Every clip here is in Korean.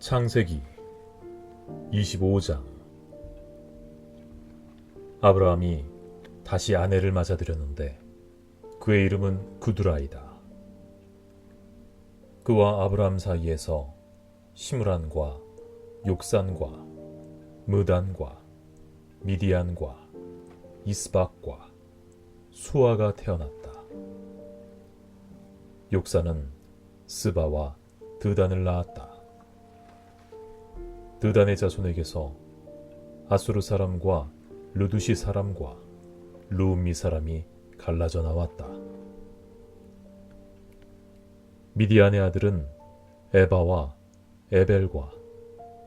창세기 25장. 아브라함이 다시 아내를 맞아들였는데 그의 이름은 구두라이다. 그와 아브라함 사이에서 시므란과 욕산과 무단과 미디안과 이스박과 수아가 태어났다. 욕산은 스바와 드단을 낳았다. 드단의 자손에게서 아수르 사람과 르두시 사람과 루음미 사람이 갈라져 나왔다. 미디안의 아들은 에바와 에벨과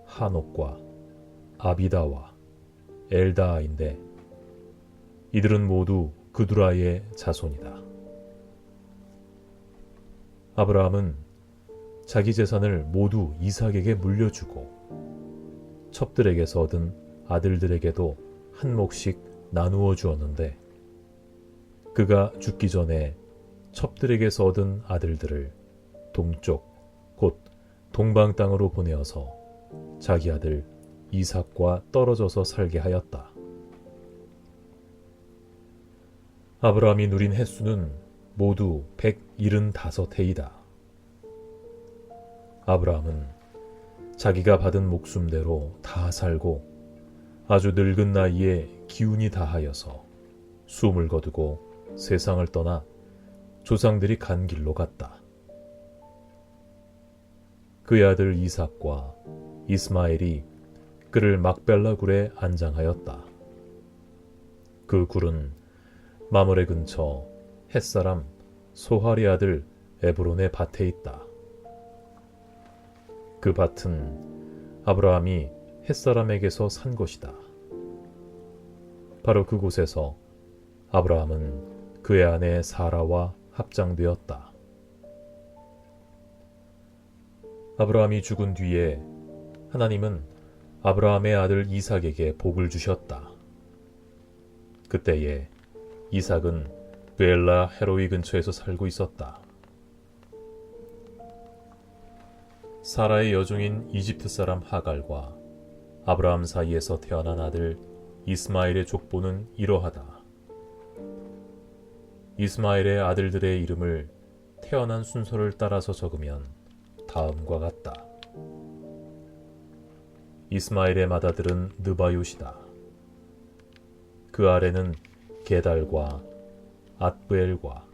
하녹과 아비다와 엘다아인데 이들은 모두 그두라의 자손이다. 아브라함은 자기 재산을 모두 이삭에게 물려주고 첩들에게서 얻은 아들들에게도 한 몫씩 나누어 주었는데 그가 죽기 전에 첩들에게서 얻은 아들들을 동쪽 곧 동방 땅으로 보내어서 자기 아들 이삭과 떨어져서 살게 하였다. 아브라함이 누린 횟수는 모두 175해이다. 아브라함은 자기가 받은 목숨대로 다 살고 아주 늙은 나이에 기운이 다하여서 숨을 거두고 세상을 떠나 조상들이 간 길로 갔다. 그의 아들 이삭과 이스마엘이 그를 막벨라 굴에 안장하였다. 그 굴은 마므레 근처 햇사람 소할의 아들 에브론의 밭에 있다. 그 밭은 아브라함이 햇사람에게서 산 것이다. 바로 그곳에서 아브라함은 그의 아내 사라와 합장되었다. 아브라함이 죽은 뒤에 하나님은 아브라함의 아들 이삭에게 복을 주셨다. 그때에 이삭은 베엘라 헤로이 근처에서 살고 있었다. 사라의 여종인 이집트 사람 하갈과 아브라함 사이에서 태어난 아들 이스마엘의 족보는 이러하다. 이스마엘의 아들들의 이름을 태어난 순서를 따라서 적으면 다음과 같다. 이스마엘의 맏아들은 느바요시다. 그 아래는 게달과 앗브엘과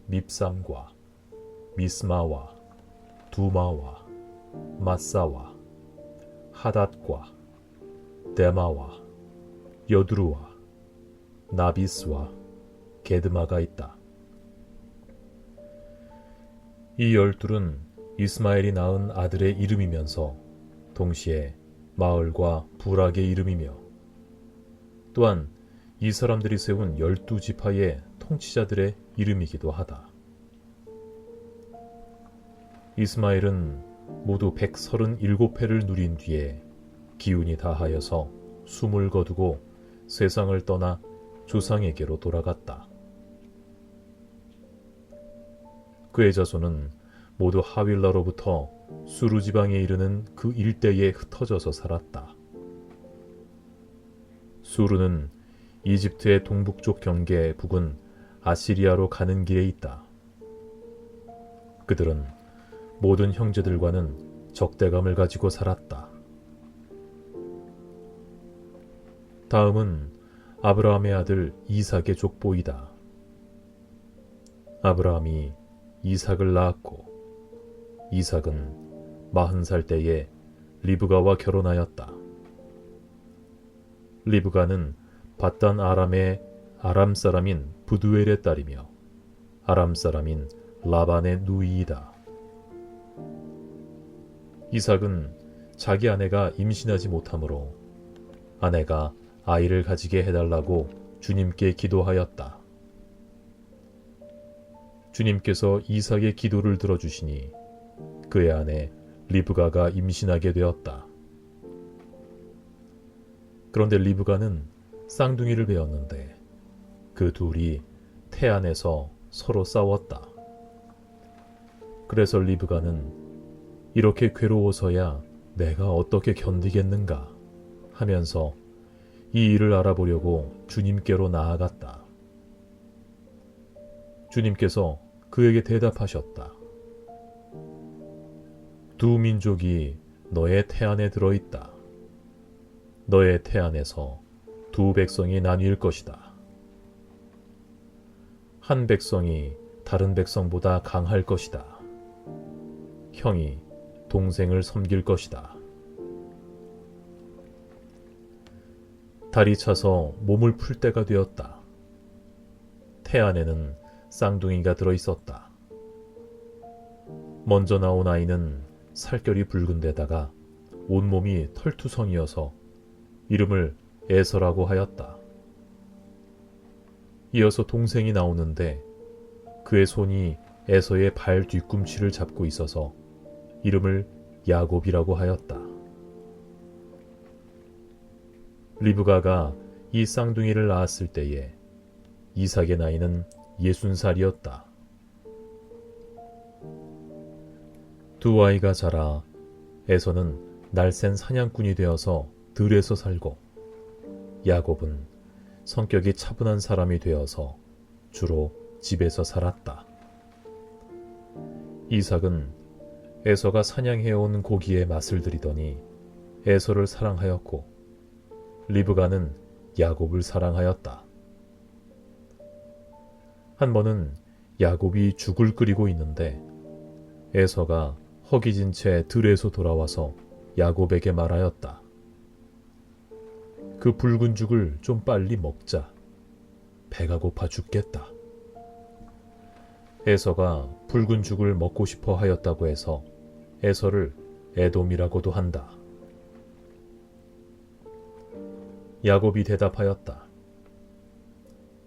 밉삼과 미스마와 두마와 마사와 하닷과 데마와 여두루와 나비스와 게드마가 있다. 이 12은 이스마엘이 낳은 아들의 이름이면서 동시에 마을과 부락의 이름이며 또한 이 사람들이 세운 12지파의 통치자들의 이름이기도 하다. 이스마엘은 모두 137해를 누린 뒤에 기운이 다하여서 숨을 거두고 세상을 떠나 조상에게로 돌아갔다. 그의 자손은 모두 하윌라로부터 수루 지방에 이르는 그 일대에 흩어져서 살았다. 수루는 이집트의 동북쪽 경계 북은 아시리아로 가는 길에 있다. 그들은 모든 형제들과는 적대감을 가지고 살았다. 다음은 아브라함의 아들 이삭의 족보이다. 아브라함이 이삭을 낳았고 이삭은 40살 때에 리브가와 결혼하였다. 리브가는 밧단 아람의 아람 사람인 부두엘의 딸이며 아람 사람인 라반의 누이이다. 이삭은 자기 아내가 임신하지 못하므로 아내가 아이를 가지게 해달라고 주님께 기도하였다. 주님께서 이삭의 기도를 들어주시니 그의 아내 리브가가 임신하게 되었다. 그런데 리브가는 쌍둥이를 배었는데 그 둘이 태 안에서 서로 싸웠다. 그래서 리브가는 이렇게 괴로워서야 내가 어떻게 견디겠는가 하면서 이 일을 알아보려고 주님께로 나아갔다. 주님께서 그에게 대답하셨다. 두 민족이 너의 태안에 들어있다. 너의 태안에서 두 백성이 나뉠 것이다. 한 백성이 다른 백성보다 강할 것이다. 형이 동생을 섬길 것이다. 달이 차서 몸을 풀 때가 되었다. 태안에는 쌍둥이가 들어있었다. 먼저 나온 아이는 살결이 붉은 데다가 온몸이 털투성이어서 이름을 에서라고 하였다. 이어서 동생이 나오는데 그의 손이 에서의 발 뒤꿈치를 잡고 있어서 이름을 야곱이라고 하였다. 리브가가 이 쌍둥이를 낳았을 때에 이삭의 나이는 60살이었다. 두 아이가 자라 에서는 날쌘 사냥꾼이 되어서 들에서 살고 야곱은 성격이 차분한 사람이 되어서 주로 집에서 살았다. 이삭은 에서가 사냥해온 고기에 맛을 들이더니 에서를 사랑하였고 리브가는 야곱을 사랑하였다. 한 번은 야곱이 죽을 끓이고 있는데 에서가 허기진 채 들에서 돌아와서 야곱에게 말하였다. 그 붉은 죽을 좀 빨리 먹자. 배가 고파 죽겠다. 에서가 붉은 죽을 먹고 싶어 하였다고 해서 에서를 에돔이라고도 한다. 야곱이 대답하였다.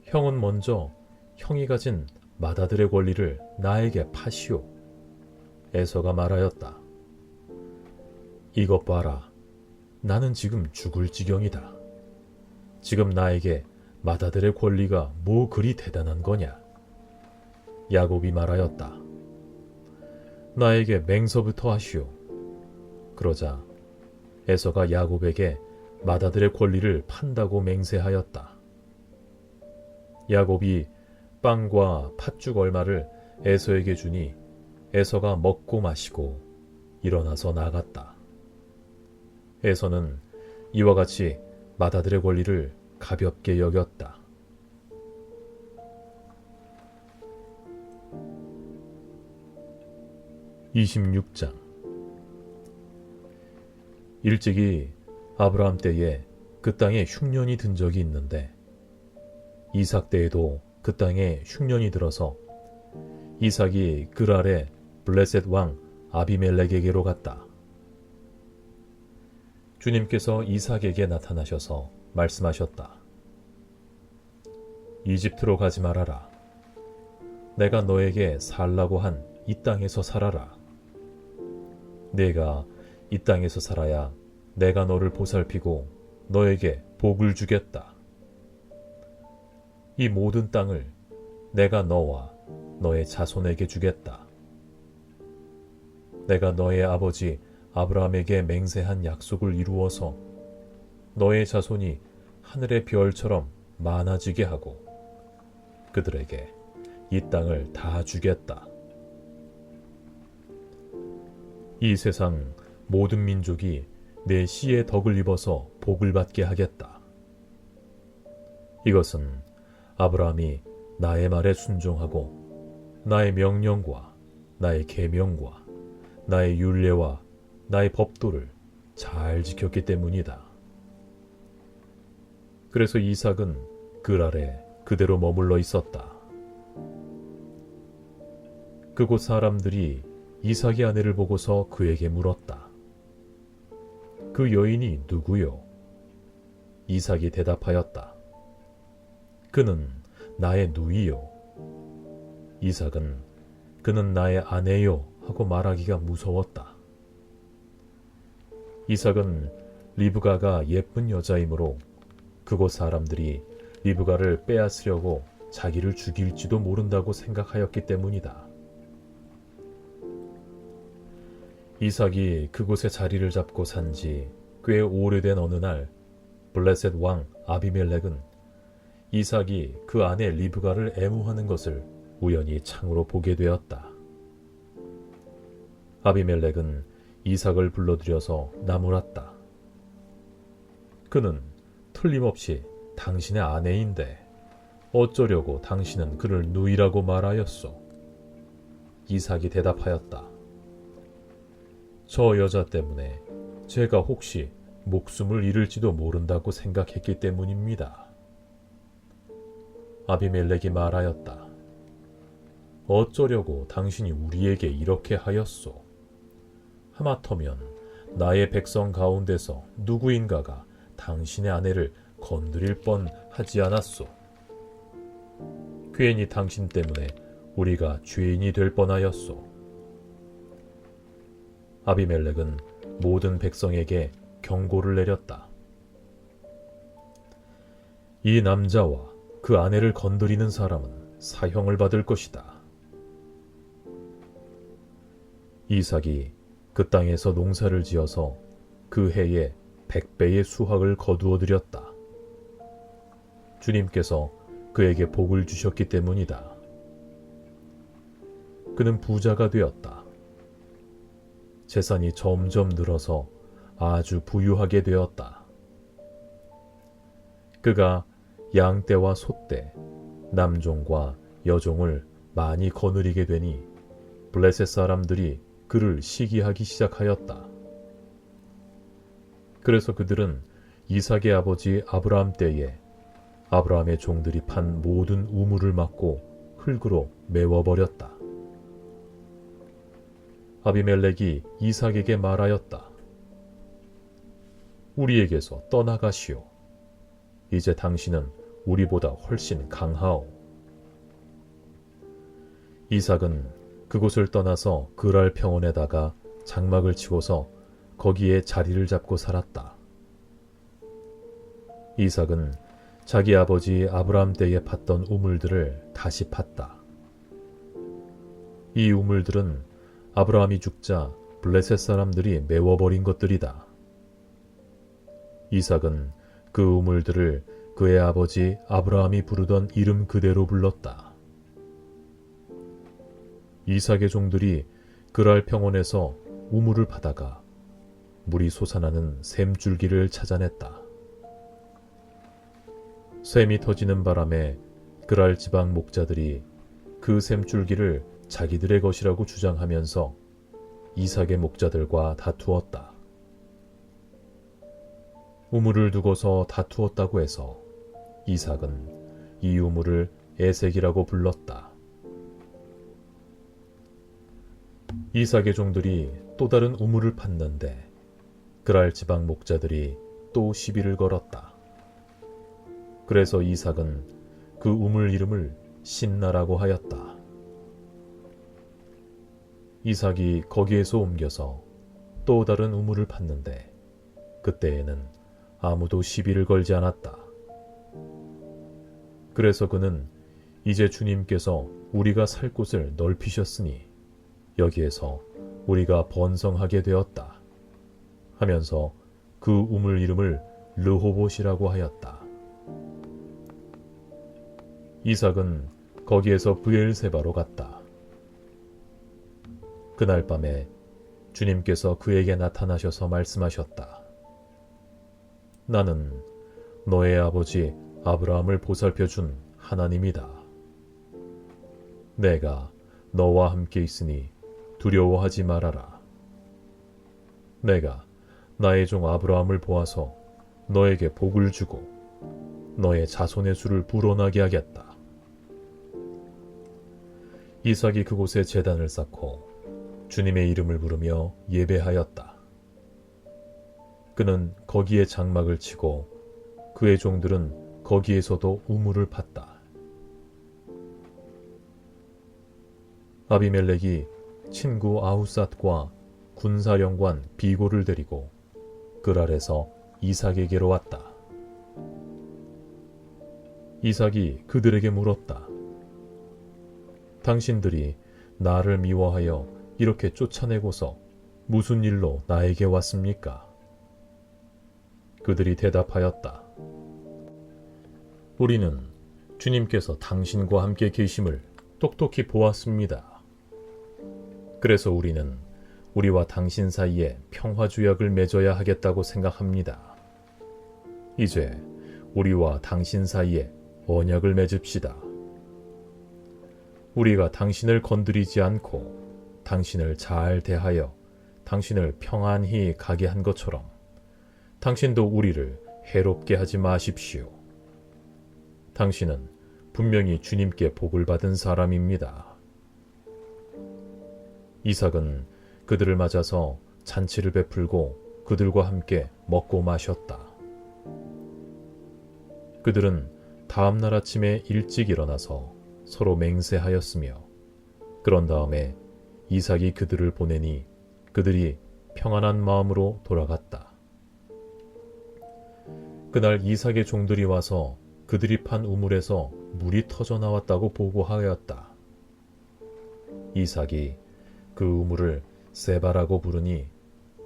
형은 먼저 형이 가진 맏아들의 권리를 나에게 파시오. 에서가 말하였다. 이것 봐라. 나는 지금 죽을 지경이다. 지금 나에게 맏아들의 권리가 뭐 그리 대단한 거냐? 야곱이 말하였다. 나에게 맹서부터 하시오. 그러자 에서가 야곱에게 맏아들의 권리를 판다고 맹세하였다. 야곱이 빵과 팥죽 얼마를 에서에게 주니 에서가 먹고 마시고 일어나서 나갔다. 에서는 이와 같이 맏아들의 권리를 가볍게 여겼다. (26장) 일찍이 아브라함 때에 그 땅에 흉년이 든 적이 있는데 이삭 때에도 그 땅에 흉년이 들어서 이삭이 그랄의 블레셋 왕 아비멜렉에게로 갔다. 주님께서 이삭에게 나타나셔서 말씀하셨다. 이집트로 가지 말아라. 내가 너에게 살라고 한 이 땅에서 살아라. 내가 이 땅에서 살아야 내가 너를 보살피고 너에게 복을 주겠다. 이 모든 땅을 내가 너와 너의 자손에게 주겠다. 내가 너의 아버지 아브라함에게 맹세한 약속을 이루어서 너의 자손이 하늘의 별처럼 많아지게 하고 그들에게 이 땅을 다 주겠다. 이 세상 모든 민족이 내 씨의 덕을 입어서 복을 받게 하겠다. 이것은 아브라함이 나의 말에 순종하고 나의 명령과 나의 계명과 나의 율례와 나의 법도를 잘 지켰기 때문이다. 그래서 이삭은 그랄에 그대로 머물러 있었다. 그곳 사람들이 이삭의 아내를 보고서 그에게 물었다. 그 여인이 누구요? 이삭이 대답하였다. 그는 나의 누이요. 이삭은 그는 나의 아내요 하고 말하기가 무서웠다. 이삭은 리브가가 예쁜 여자이므로 그곳 사람들이 리브가를 빼앗으려고 자기를 죽일지도 모른다고 생각하였기 때문이다. 이삭이 그곳에 자리를 잡고 산 지 꽤 오래된 어느 날 블레셋 왕 아비멜렉은 이삭이 그 아내 리브가를 애무하는 것을 우연히 창으로 보게 되었다. 아비멜렉은 이삭을 불러들여서 나무랐다. 그는 틀림없이 당신의 아내인데 어쩌려고 당신은 그를 누이라고 말하였소? 이삭이 대답하였다. 저 여자 때문에 제가 혹시 목숨을 잃을지도 모른다고 생각했기 때문입니다. 아비멜렉이 말하였다. 어쩌려고 당신이 우리에게 이렇게 하였소? 하마터면 나의 백성 가운데서 누구인가가 당신의 아내를 건드릴 뻔하지 않았소? 괜히 당신 때문에 우리가 죄인이 될 뻔하였소. 아비멜렉은 모든 백성에게 경고를 내렸다. 이 남자와 그 아내를 건드리는 사람은 사형을 받을 것이다. 이삭이 그 땅에서 농사를 지어서 그 해에 100배의 수확을 거두어 들였다. 주님께서 그에게 복을 주셨기 때문이다. 그는 부자가 되었다. 재산이 점점 늘어서 아주 부유하게 되었다. 그가 양떼와 소떼, 남종과 여종을 많이 거느리게 되니 블레셋 사람들이 그를 시기하기 시작하였다. 그래서 그들은 이삭의 아버지 아브라함 때에 아브라함의 종들이 판 모든 우물을 막고 흙으로 메워버렸다. 아비멜렉이 이삭에게 말하였다. 우리에게서 떠나가시오. 이제 당신은 우리보다 훨씬 강하오. 이삭은 그곳을 떠나서 그랄 평원에다가 장막을 치고서 거기에 자리를 잡고 살았다. 이삭은 자기 아버지 아브라함 때에 팠던 우물들을 다시 팠다. 이 우물들은 아브라함이 죽자 블레셋 사람들이 메워버린 것들이다. 이삭은 그 우물들을 그의 아버지 아브라함이 부르던 이름 그대로 불렀다. 이삭의 종들이 그랄 평원에서 우물을 파다가 물이 솟아나는 샘줄기를 찾아냈다. 샘이 터지는 바람에 그랄 지방 목자들이 그 샘줄기를 자기들의 것이라고 주장하면서 이삭의 목자들과 다투었다. 우물을 두고서 다투었다고 해서 이삭은 이 우물을 에색이라고 불렀다. 이삭의 종들이 또 다른 우물을 팠는데 그랄 지방 목자들이 또 시비를 걸었다. 그래서 이삭은 그 우물 이름을 신나라고 하였다. 이삭이 거기에서 옮겨서 또 다른 우물을 팠는데 그때에는 아무도 시비를 걸지 않았다. 그래서 그는 이제 주님께서 우리가 살 곳을 넓히셨으니 여기에서 우리가 번성하게 되었다 하면서 그 우물 이름을 르호봇이라고 하였다. 이삭은 거기에서 브엘세바로 갔다. 그날 밤에 주님께서 그에게 나타나셔서 말씀하셨다. 나는 너의 아버지 아브라함을 보살펴준 하나님이다. 내가 너와 함께 있으니 두려워하지 말아라. 내가 나의 종 아브라함을 보아서 너에게 복을 주고 너의 자손의 수를 불어나게 하겠다. 이삭이 그곳에 제단을 쌓고 주님의 이름을 부르며 예배하였다. 그는 거기에 장막을 치고 그의 종들은 거기에서도 우물을 팠다. 아비멜렉이 친구 아우삿과 군사령관 비고를 데리고 그랄에서 이삭에게로 왔다. 이삭이 그들에게 물었다. 당신들이 나를 미워하여 이렇게 쫓아내고서 무슨 일로 나에게 왔습니까? 그들이 대답하였다. 우리는 주님께서 당신과 함께 계심을 똑똑히 보았습니다. 그래서 우리는 우리와 당신 사이에 평화주약을 맺어야 하겠다고 생각합니다. 이제 우리와 당신 사이에 언약을 맺읍시다. 우리가 당신을 건드리지 않고 당신을 잘 대하여 당신을 평안히 가게 한 것처럼 당신도 우리를 해롭게 하지 마십시오. 당신은 분명히 주님께 복을 받은 사람입니다. 이삭은 그들을 맞아서 잔치를 베풀고 그들과 함께 먹고 마셨다. 그들은 다음 날 아침에 일찍 일어나서 서로 맹세하였으며 그런 다음에 이삭이 그들을 보내니 그들이 평안한 마음으로 돌아갔다. 그날 이삭의 종들이 와서 그들이 판 우물에서 물이 터져 나왔다고 보고하였다. 이삭이 그 우물을 세바라고 부르니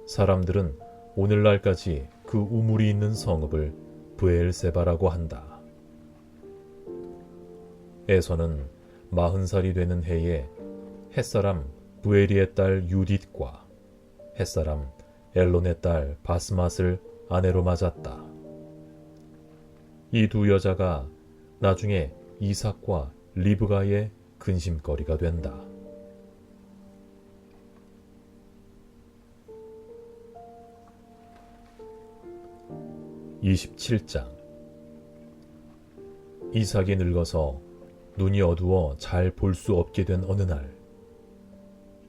사람들은 오늘날까지 그 우물이 있는 성읍을 브엘세바라고 한다. 에서는 40살이 되는 해에 햇사람 부에리의 딸 유딧과 햇사람 엘론의 딸 바스맛을 아내로 맞았다. 이 두 여자가 나중에 이삭과 리브가의 근심거리가 된다. 27장. 이삭이 늙어서 눈이 어두워 잘 볼 수 없게 된 어느 날,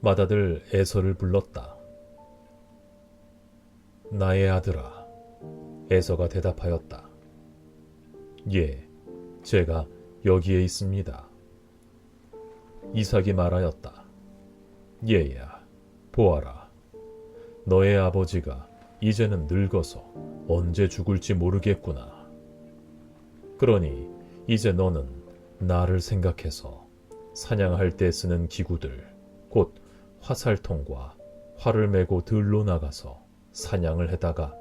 맏아들 에서를 불렀다. 나의 아들아. 에서가 대답하였다. 예, 제가 여기에 있습니다. 이삭이 말하였다. 얘야, 보아라. 너의 아버지가 이제는 늙어서 언제 죽을지 모르겠구나. 그러니 이제 너는 나를 생각해서 사냥할 때 쓰는 기구들, 곧 화살통과 활을 메고 들로 나가서 사냥을 해다가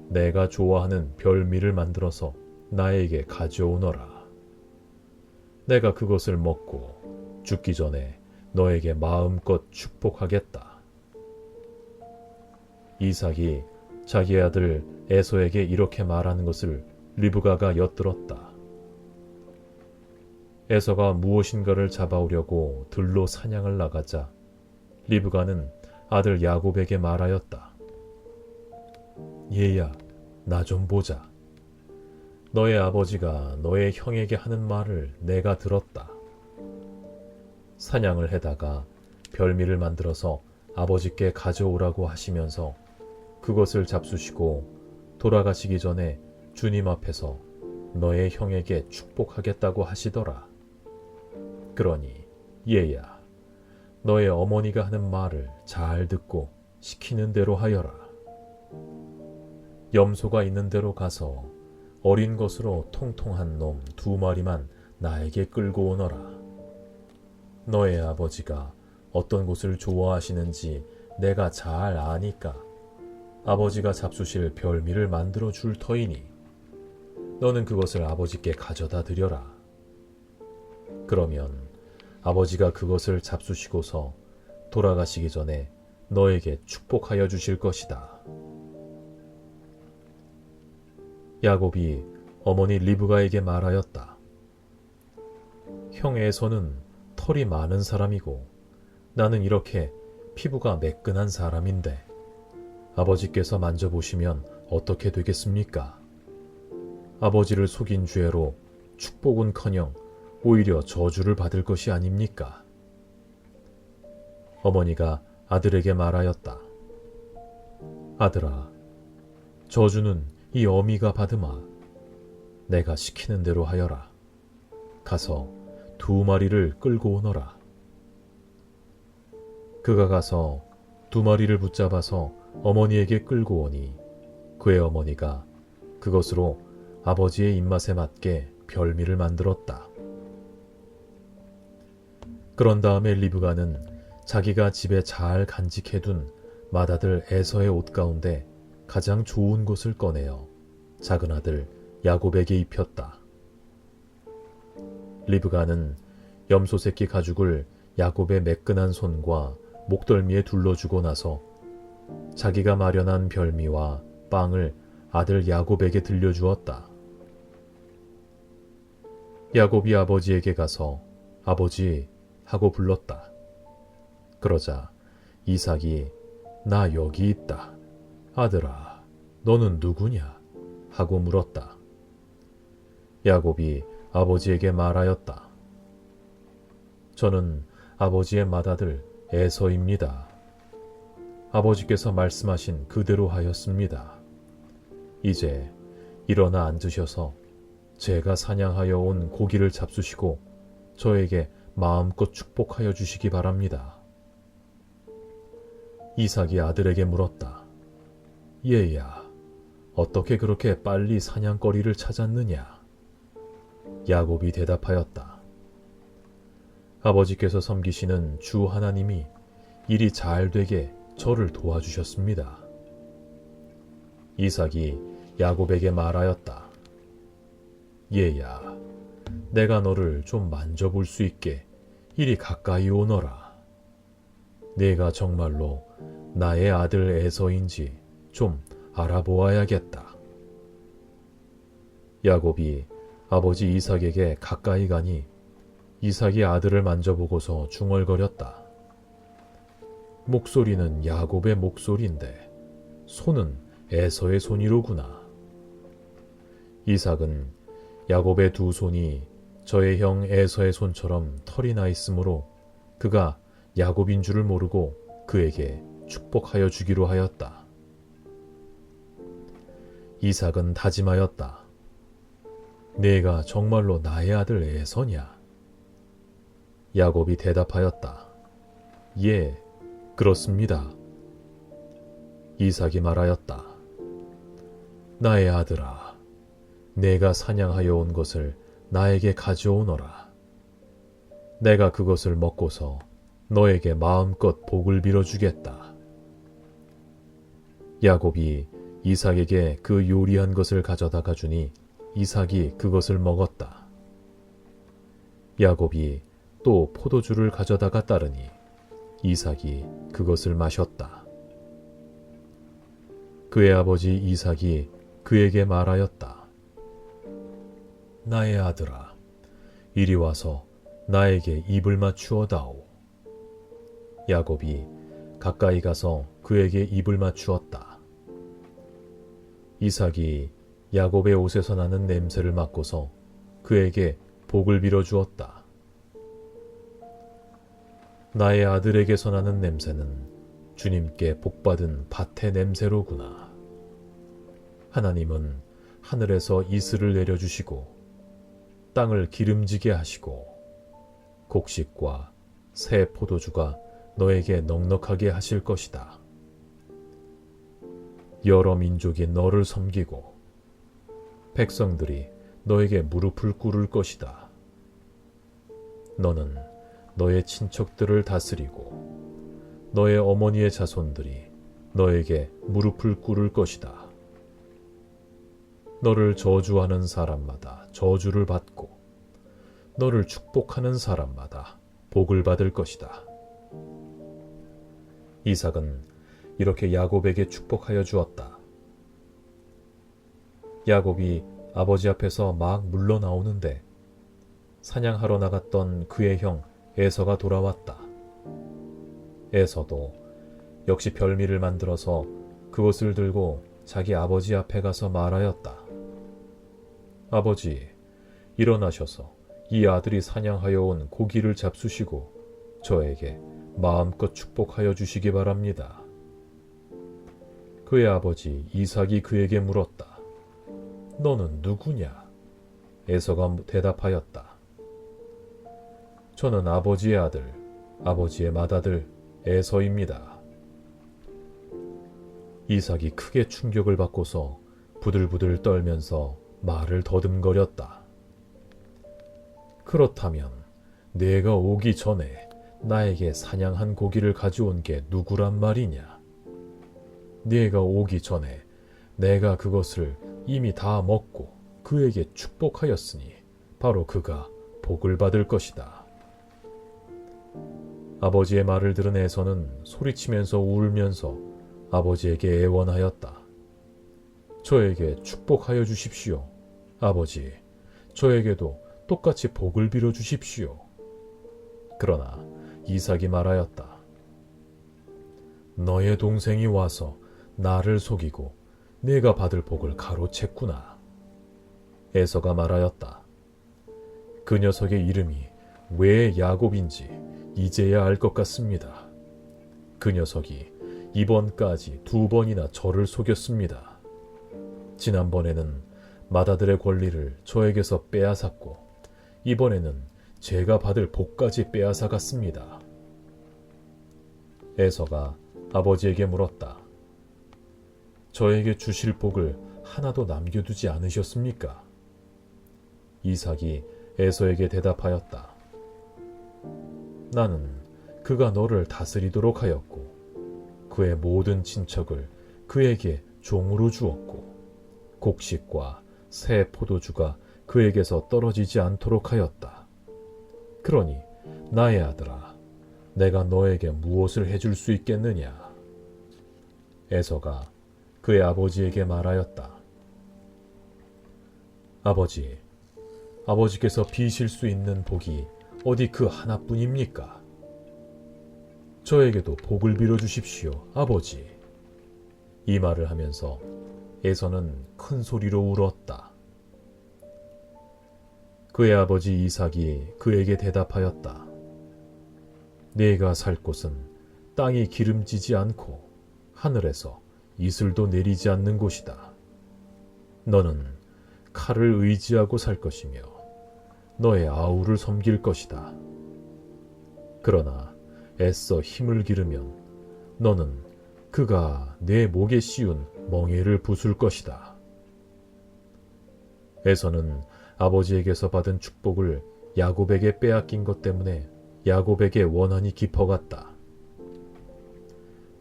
내가 좋아하는 별미를 만들어서 나에게 가져오너라. 내가 그것을 먹고 죽기 전에 너에게 마음껏 축복하겠다. 이삭이 자기 아들 에서에게 이렇게 말하는 것을 리브가가 엿들었다. 에서가 무엇인가를 잡아오려고 들로 사냥을 나가자 리브가는 아들 야곱에게 말하였다. 얘야, 나 좀 보자. 너의 아버지가 너의 형에게 하는 말을 내가 들었다. 사냥을 해다가 별미를 만들어서 아버지께 가져오라고 하시면서 그것을 잡수시고 돌아가시기 전에 주님 앞에서 너의 형에게 축복하겠다고 하시더라. 그러니 얘야, 너의 어머니가 하는 말을 잘 듣고 시키는 대로 하여라. 염소가 있는 데로 가서 어린 것으로 통통한 놈 2마리만 나에게 끌고 오너라. 너의 아버지가 어떤 곳을 좋아하시는지 내가 잘 아니까 아버지가 잡수실 별미를 만들어 줄 터이니 너는 그것을 아버지께 가져다 드려라. 그러면 아버지가 그것을 잡수시고서 돌아가시기 전에 너에게 축복하여 주실 것이다. 야곱이 어머니 리브가에게 말하였다. 형 에서는 털이 많은 사람이고 나는 이렇게 피부가 매끈한 사람인데 아버지께서 만져보시면 어떻게 되겠습니까? 아버지를 속인 죄로 축복은커녕 오히려 저주를 받을 것이 아닙니까? 어머니가 아들에게 말하였다. 아들아, 저주는 이 어미가 받으마. 내가 시키는 대로 하여라. 가서 2마리를 끌고 오너라. 그가 가서 2마리를 붙잡아서 어머니에게 끌고 오니 그의 어머니가 그것으로 아버지의 입맛에 맞게 별미를 만들었다. 그런 다음에 리브가는 자기가 집에 잘 간직해둔 맏아들 에서의 옷 가운데 가장 좋은 것을 꺼내어 작은 아들 야곱에게 입혔다. 리브가는 염소 새끼 가죽을 야곱의 매끈한 손과 목덜미에 둘러주고 나서 자기가 마련한 별미와 빵을 아들 야곱에게 들려주었다. 야곱이 아버지에게 가서 아버지 하고 불렀다. 그러자 이삭이 나 여기 있다. 아들아, 너는 누구냐? 하고 물었다. 야곱이 아버지에게 말하였다. 저는 아버지의 맏아들 에서입니다. 아버지께서 말씀하신 그대로 하였습니다. 이제 일어나 앉으셔서 제가 사냥하여 온 고기를 잡수시고 저에게 마음껏 축복하여 주시기 바랍니다. 이삭이 아들에게 물었다. 얘야, 어떻게 그렇게 빨리 사냥거리를 찾았느냐? 야곱이 대답하였다. 아버지께서 섬기시는 주 하나님이 일이 잘 되게 저를 도와주셨습니다. 이삭이 야곱에게 말하였다. 얘야, 내가 너를 좀 만져볼 수 있게 이리 가까이 오너라. 네가 정말로 나의 아들 에서인지 좀 알아보아야겠다. 야곱이 아버지 이삭에게 가까이 가니 이삭이 아들을 만져보고서 중얼거렸다. 목소리는 야곱의 목소리인데 손은 에서의 손이로구나. 이삭은 야곱의 두 손이 저의 형 에서의 손처럼 털이 나 있으므로 그가 야곱인 줄을 모르고 그에게 축복하여 주기로 하였다. 이삭은 다짐하였다. 네가 정말로 나의 아들 에서냐? 야곱이 대답하였다. 예, 그렇습니다. 이삭이 말하였다. 나의 아들아, 내가 사냥하여 온 것을 나에게 가져오너라. 내가 그것을 먹고서 너에게 마음껏 복을 빌어주겠다. 야곱이 이삭에게 그 요리한 것을 가져다가 주니 이삭이 그것을 먹었다. 야곱이 또 포도주를 가져다가 따르니 이삭이 그것을 마셨다. 그의 아버지 이삭이 그에게 말하였다. 나의 아들아, 이리 와서 나에게 입을 맞추어다오. 야곱이 가까이 가서 그에게 입을 맞추었다. 이삭이 야곱의 옷에서 나는 냄새를 맡고서 그에게 복을 빌어주었다. 나의 아들에게서 나는 냄새는 주님께 복받은 밭의 냄새로구나. 하나님은 하늘에서 이슬을 내려주시고 땅을 기름지게 하시고 곡식과 새 포도주가 너에게 넉넉하게 하실 것이다. 여러 민족이 너를 섬기고 백성들이 너에게 무릎을 꿇을 것이다. 너는 너의 친척들을 다스리고 너의 어머니의 자손들이 너에게 무릎을 꿇을 것이다. 너를 저주하는 사람마다 저주를 받고 너를 축복하는 사람마다 복을 받을 것이다. 이삭은 이렇게 야곱에게 축복하여 주었다. 야곱이 아버지 앞에서 막 물러나오는데 사냥하러 나갔던 그의 형 에서가 돌아왔다. 에서도 역시 별미를 만들어서 그것을 들고 자기 아버지 앞에 가서 말하였다. 아버지, 일어나셔서 이 아들이 사냥하여 온 고기를 잡수시고 저에게 마음껏 축복하여 주시기 바랍니다. 그의 아버지 이삭이 그에게 물었다. 너는 누구냐? 에서가 대답하였다. 저는 아버지의 아들, 아버지의 맏아들 에서입니다. 이삭이 크게 충격을 받고서 부들부들 떨면서 말을 더듬거렸다. 그렇다면 내가 오기 전에 나에게 사냥한 고기를 가져온 게 누구란 말이냐? 네가 오기 전에 내가 그것을 이미 다 먹고 그에게 축복하였으니 바로 그가 복을 받을 것이다. 아버지의 말을 들은 에서는 소리치면서 울면서 아버지에게 애원하였다. 저에게 축복하여 주십시오. 아버지, 저에게도 똑같이 복을 빌어 주십시오. 그러나 이삭이 말하였다. 너의 동생이 와서 나를 속이고 내가 받을 복을 가로챘구나. 에서가 말하였다. 그 녀석의 이름이 왜 야곱인지 이제야 알 것 같습니다. 그 녀석이 이번까지 2번이나 저를 속였습니다. 지난번에는 맏아들의 권리를 저에게서 빼앗았고 이번에는 제가 받을 복까지 빼앗아갔습니다. 에서가 아버지에게 물었다. 저에게 주실 복을 하나도 남겨두지 않으셨습니까? 이삭이 에서에게 대답하였다. 나는 그가 너를 다스리도록 하였고 그의 모든 친척을 그에게 종으로 주었고 곡식과 새 포도주가 그에게서 떨어지지 않도록 하였다. 그러니 나의 아들아, 내가 너에게 무엇을 해줄 수 있겠느냐? 에서가 그의 아버지에게 말하였다. 아버지, 아버지께서 비실 수 있는 복이 어디 그 하나뿐입니까? 저에게도 복을 빌어 주십시오, 아버지. 이 말을 하면서 에서는 큰 소리로 울었다. 그의 아버지 이삭이 그에게 대답하였다. 네가 살 곳은 땅이 기름지지 않고 하늘에서 이슬도 내리지 않는 곳이다. 너는 칼을 의지하고 살 것이며 너의 아우를 섬길 것이다. 그러나 애써 힘을 기르면 너는 그가 내 목에 씌운 멍에를 부술 것이다. 에서는 아버지에게서 받은 축복을 야곱에게 빼앗긴 것 때문에 야곱에게 원한이 깊어갔다.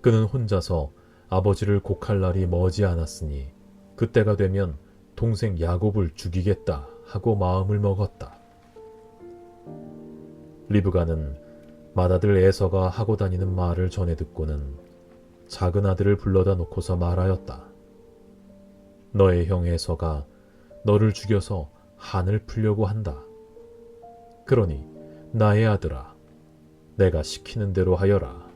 그는 혼자서 아버지를 곡할 날이 머지 않았으니 그때가 되면 동생 야곱을 죽이겠다 하고 마음을 먹었다. 리브가는 맏아들 에서가 하고 다니는 말을 전해 듣고는 작은 아들을 불러다 놓고서 말하였다. 너의 형 에서가 너를 죽여서 한을 풀려고 한다. 그러니 나의 아들아, 내가 시키는 대로 하여라.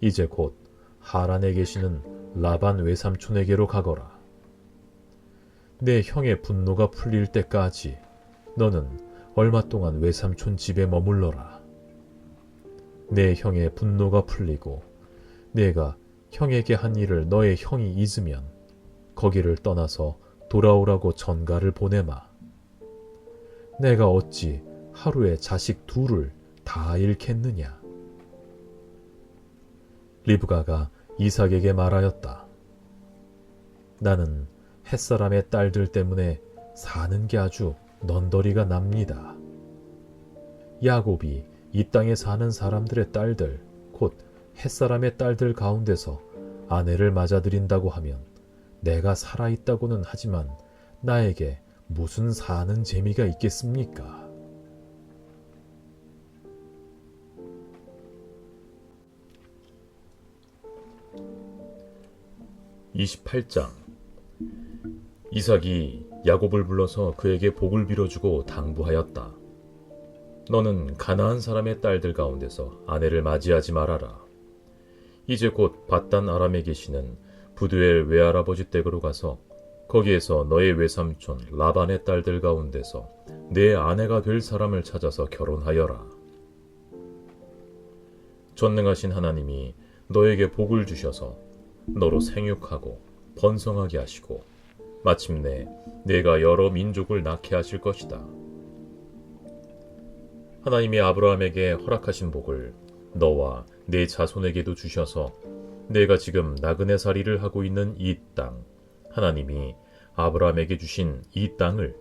이제 곧 하란에 계시는 라반 외삼촌에게로 가거라. 내 형의 분노가 풀릴 때까지 너는 얼마 동안 외삼촌 집에 머물러라. 내 형의 분노가 풀리고 내가 형에게 한 일을 너의 형이 잊으면 거기를 떠나서 돌아오라고 전가를 보내마. 내가 어찌 하루에 자식 2을 다 잃겠느냐. 리브가가 이삭에게 말하였다. 나는 햇사람의 딸들 때문에 사는 게 아주 넌더리가 납니다. 야곱이 이 땅에 사는 사람들의 딸들, 곧 햇사람의 딸들 가운데서 아내를 맞아들인다고 하면 내가 살아있다고는 하지만 나에게 무슨 사는 재미가 있겠습니까? (28장) 이삭이 야곱을 불러서 그에게 복을 빌어주고 당부하였다. 너는 가나안 사람의 딸들 가운데서 아내를 맞이하지 말아라. 이제 곧 밧단 아람에 계시는 부두엘 외할아버지 댁으로 가서 거기에서 너의 외삼촌 라반의 딸들 가운데서 내 아내가 될 사람을 찾아서 결혼하여라. 전능하신 하나님이 너에게 복을 주셔서 너로 생육하고 번성하게 하시고 마침내 내가 여러 민족을 낳게 하실 것이다. 하나님이 아브라함에게 허락하신 복을 너와 내 자손에게도 주셔서 내가 지금 나그네살이를 하고 있는 이 땅, 하나님이 아브라함에게 주신 이 땅을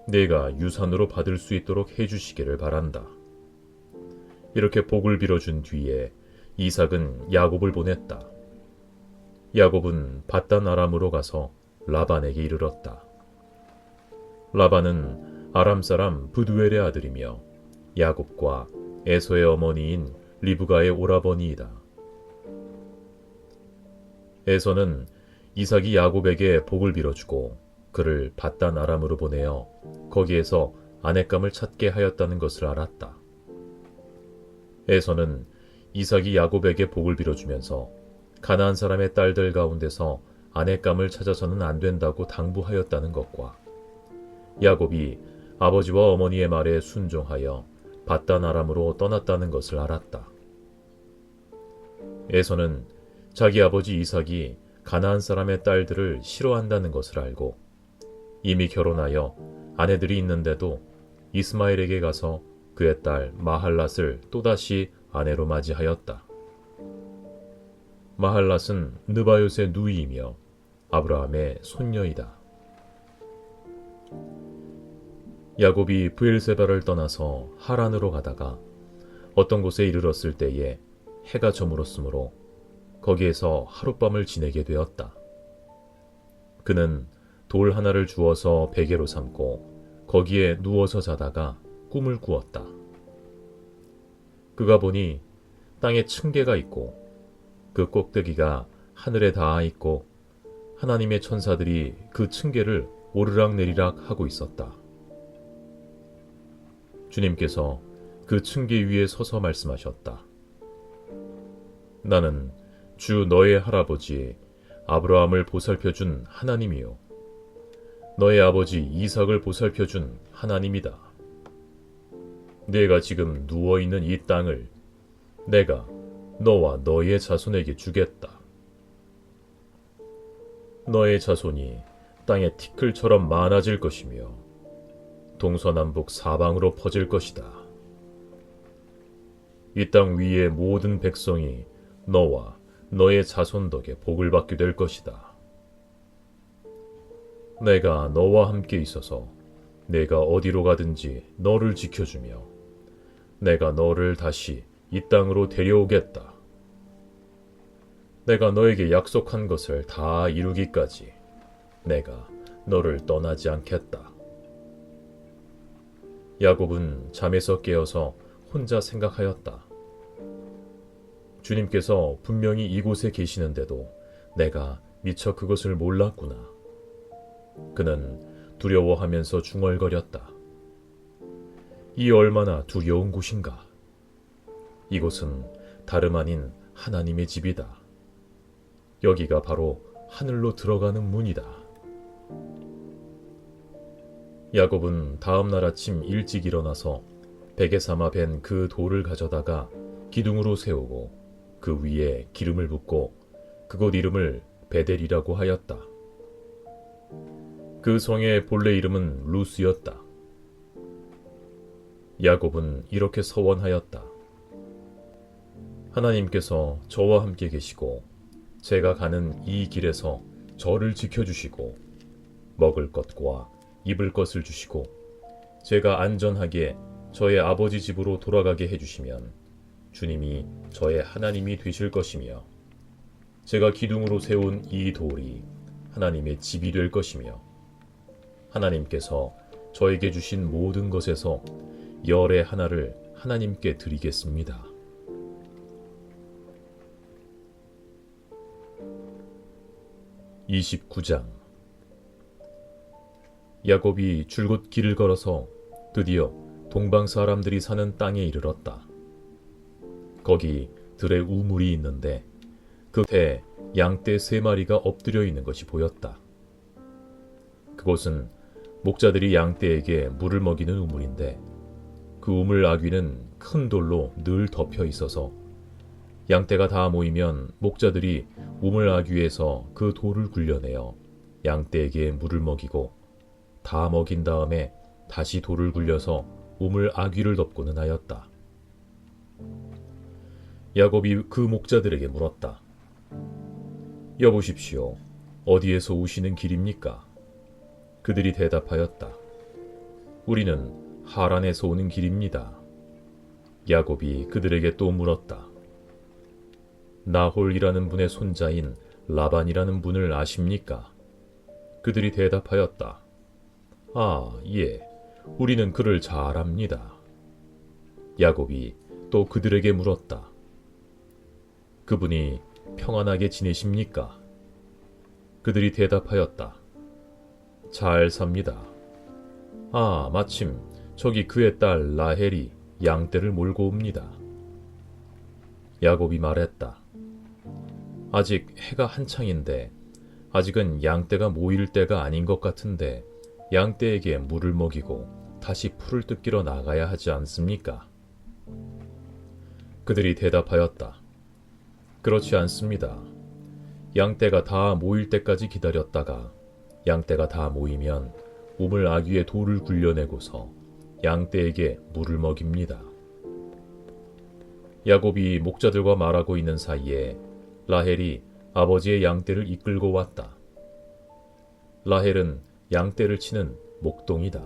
내가 유산으로 받을 수 있도록 해주시기를 바란다. 이렇게 복을 빌어준 뒤에 이삭은 야곱을 보냈다. 야곱은 밧단 아람으로 가서 라반에게 이르렀다. 라반은 아람 사람 브두엘의 아들이며 야곱과 에서의 어머니인 리브가의 오라버니이다. 에서는 이삭이 야곱에게 복을 빌어주고 그를 밧단 아람으로 보내어 거기에서 아내감을 찾게 하였다는 것을 알았다. 에서는 이삭이 야곱에게 복을 빌어주면서 가나안 사람의 딸들 가운데서 아내감을 찾아서는 안 된다고 당부하였다는 것과 야곱이 아버지와 어머니의 말에 순종하여 밧단 아람으로 떠났다는 것을 알았다. 에서는 자기 아버지 이삭이 가나안 사람의 딸들을 싫어한다는 것을 알고 이미 결혼하여 아내들이 있는데도 이스마엘에게 가서 그의 딸 마할랏을 또다시 아내로 맞이하였다. 마할랏은 느바요의 누이이며 아브라함의 손녀이다. 야곱이 브엘세바를 떠나서 하란으로 가다가 어떤 곳에 이르렀을 때에 해가 저물었으므로 거기에서 하룻밤을 지내게 되었다. 그는 돌 하나를 주어서 베개로 삼고 거기에 누워서 자다가 꿈을 꾸었다. 그가 보니 땅에 층계가 있고 그 꼭대기가 하늘에 닿아 있고 하나님의 천사들이 그 층계를 오르락내리락 하고 있었다. 주님께서 그 층계 위에 서서 말씀하셨다. 나는 주 너의 할아버지 아브라함을 보살펴준 하나님이요 너의 아버지 이삭을 보살펴준 하나님이다. 네가 지금 누워있는 이 땅을 내가 너와 너의 자손에게 주겠다. 너의 자손이 땅의 티끌처럼 많아질 것이며 동서남북 사방으로 퍼질 것이다. 이 땅 위의 모든 백성이 너와 너의 자손 덕에 복을 받게 될 것이다. 내가 너와 함께 있어서 내가 어디로 가든지 너를 지켜주며 내가 너를 다시 이 땅으로 데려오겠다. 내가 너에게 약속한 것을 다 이루기까지 내가 너를 떠나지 않겠다. 야곱은 잠에서 깨어서 혼자 생각하였다. 주님께서 분명히 이곳에 계시는데도 내가 미처 그것을 몰랐구나. 그는 두려워하면서 중얼거렸다. 이 얼마나 두려운 곳인가. 이곳은 다름 아닌 하나님의 집이다. 여기가 바로 하늘로 들어가는 문이다. 야곱은 다음 날 아침 일찍 일어나서 베개 삼아 벤 그 돌을 가져다가 기둥으로 세우고 그 위에 기름을 붓고 그곳 이름을 베델이라고 하였다. 그 성의 본래 이름은 루스였다. 야곱은 이렇게 서원하였다. 하나님께서 저와 함께 계시고 제가 가는 이 길에서 저를 지켜주시고 먹을 것과 입을 것을 주시고 제가 안전하게 저의 아버지 집으로 돌아가게 해주시면 주님이 저의 하나님이 되실 것이며 제가 기둥으로 세운 이 돌이 하나님의 집이 될 것이며 하나님께서 저에게 주신 모든 것에서 열의 하나를 하나님께 드리겠습니다. (29장) 야곱이 줄곧 길을 걸어서 드디어 동방 사람들이 사는 땅에 이르렀다. 거기 들에 우물이 있는데 그 곁에 양떼 3마리가 엎드려 있는 것이 보였다. 그곳은 목자들이 양떼에게 물을 먹이는 우물인데 그 우물 아귀는 큰 돌로 늘 덮여 있어서 양떼가 다 모이면 목자들이 우물 아귀에서 그 돌을 굴려내어 양떼에게 물을 먹이고 다 먹인 다음에 다시 돌을 굴려서 우물 아귀를 덮고는 하였다. 야곱이 그 목자들에게 물었다. 여보십시오. 어디에서 오시는 길입니까? 그들이 대답하였다. 우리는 하란에서 오는 길입니다. 야곱이 그들에게 또 물었다. 나홀이라는 분의 손자인 라반이라는 분을 아십니까? 그들이 대답하였다. 아, 예, 우리는 그를 잘 압니다. 야곱이 또 그들에게 물었다. 그분이 평안하게 지내십니까? 그들이 대답하였다. 잘 삽니다. 아, 마침 저기 그의 딸 라헬이 양떼를 몰고 옵니다. 야곱이 말했다. 아직 해가 한창인데 아직은 양떼가 모일 때가 아닌 것 같은데 양떼에게 물을 먹이고 다시 풀을 뜯기러 나가야 하지 않습니까? 그들이 대답하였다. 그렇지 않습니다. 양떼가 다 모일 때까지 기다렸다가 양떼가 다 모이면 우물 아귀에 돌을 굴려내고서 양떼에게 물을 먹입니다. 야곱이 목자들과 말하고 있는 사이에 라헬이 아버지의 양떼를 이끌고 왔다. 라헬은 양떼를 치는 목동이다.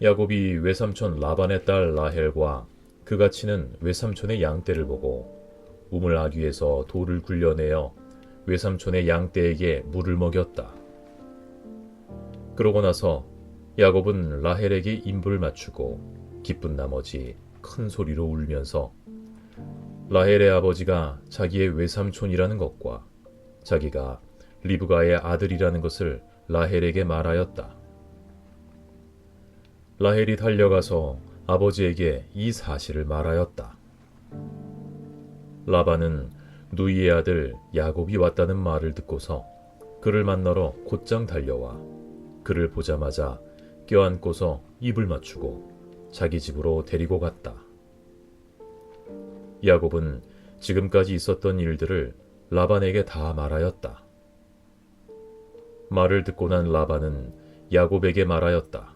야곱이 외삼촌 라반의 딸 라헬과 그가 치는 외삼촌의 양떼를 보고 우물 아귀에서 돌을 굴려내어 외삼촌의 양떼에게 물을 먹였다. 그러고 나서 야곱은 라헬에게 인부를 맞추고 기쁜 나머지 큰 소리로 울면서 라헬의 아버지가 자기의 외삼촌이라는 것과 자기가 리브가의 아들이라는 것을 라헬에게 말하였다. 라헬이 달려가서 아버지에게 이 사실을 말하였다. 라반은 누이의 아들 야곱이 왔다는 말을 듣고서 그를 만나러 곧장 달려와 그를 보자마자 껴안고서 입을 맞추고 자기 집으로 데리고 갔다. 야곱은 지금까지 있었던 일들을 라반에게 다 말하였다. 말을 듣고 난 라반은 야곱에게 말하였다.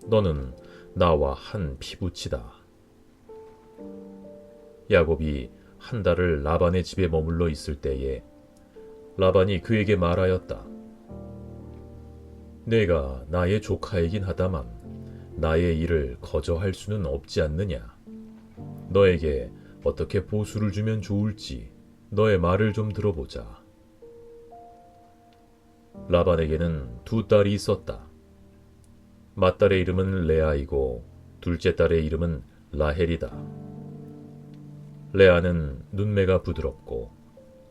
너는 나와 한 피부치다. 야곱이 한 달을 라반의 집에 머물러 있을 때에 라반이 그에게 말하였다. 내가 나의 조카이긴 하다만 나의 일을 거저할 수는 없지 않느냐. 너에게 어떻게 보수를 주면 좋을지 너의 말을 좀 들어보자. 라반에게는 두 딸이 있었다. 맏딸의 이름은 레아이고 둘째 딸의 이름은 라헬이다. 레아는 눈매가 부드럽고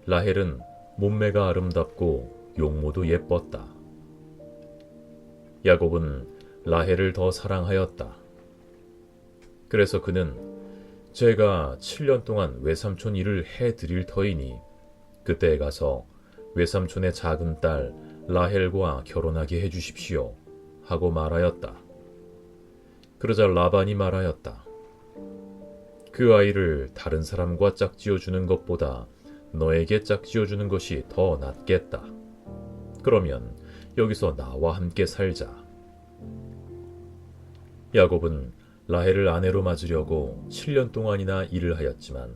라헬은 몸매가 아름답고 용모도 예뻤다. 야곱은 라헬을 더 사랑하였다. 그래서 그는 제가 7년 동안 외삼촌 일을 해드릴 터이니 그때에 가서 외삼촌의 작은 딸 라헬과 결혼하게 해주십시오 하고 말하였다. 그러자 라반이 말하였다. 그 아이를 다른 사람과 짝지어 주는 것보다 너에게 짝지어 주는 것이 더 낫겠다. 그러면 여기서 나와 함께 살자. 야곱은 라헬을 아내로 맞으려고 7년 동안이나 일을 하였지만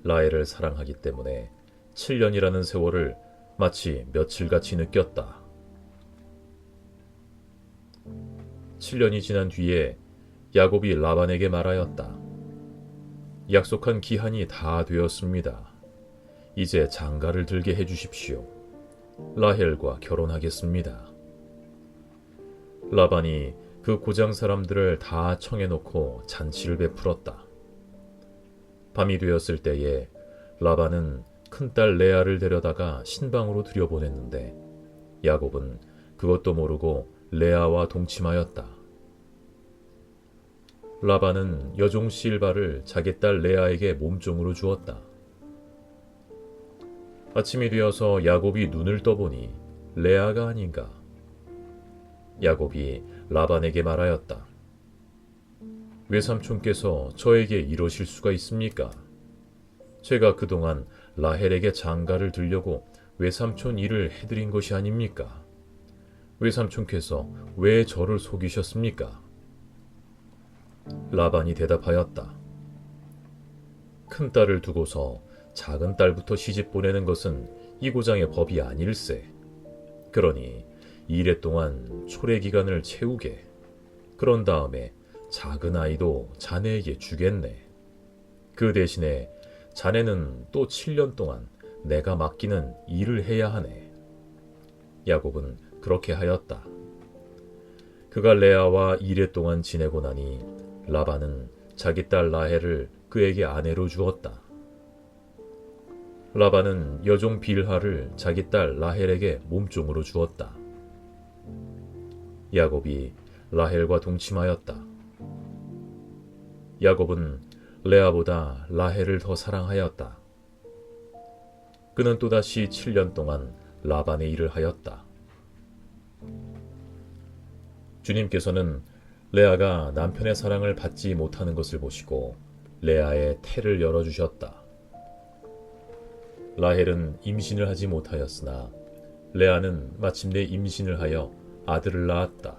라헬을 사랑하기 때문에 7년이라는 세월을 마치 며칠같이 느꼈다. 7년이 지난 뒤에 야곱이 라반에게 말하였다. 약속한 기한이 다 되었습니다. 이제 장가를 들게 해주십시오. 라헬과 결혼하겠습니다. 라반이 그 고장 사람들을 다 청해놓고 잔치를 베풀었다. 밤이 되었을 때에 라반은 큰딸 레아를 데려다가 신방으로 들여보냈는데 야곱은 그것도 모르고 레아와 동침하였다. 라반은 여종 실바를 자기 딸 레아에게 몸종으로 주었다. 아침이 되어서 야곱이 눈을 떠보니 레아가 아닌가. 야곱이 라반에게 말하였다. 외삼촌께서 저에게 이러실 수가 있습니까? 제가 그동안 라헬에게 장가를 들려고 외삼촌 일을 해드린 것이 아닙니까? 외삼촌께서 왜 저를 속이셨습니까? 라반이 대답하였다. 큰 딸을 두고서 작은 딸부터 시집 보내는 것은 이 고장의 법이 아닐세. 그러니 이래 동안 초래 기간을 채우게. 그런 다음에 작은 아이도 자네에게 주겠네. 그 대신에 자네는 또 7년 동안 내가 맡기는 일을 해야 하네. 야곱은 그렇게 하였다. 그가 레아와 이레 동안 지내고 나니 라반은 자기 딸 라헬을 그에게 아내로 주었다. 라반은 여종 빌하를 자기 딸 라헬에게 몸종으로 주었다. 야곱이 라헬과 동침하였다. 야곱은 레아보다 라헬을 더 사랑하였다. 그는 또다시 7년 동안 라반의 일을 하였다. 주님께서는 레아가 남편의 사랑을 받지 못하는 것을 보시고 레아의 태를 열어주셨다. 라헬은 임신을 하지 못하였으나 레아는 마침내 임신을 하여 아들을 낳았다.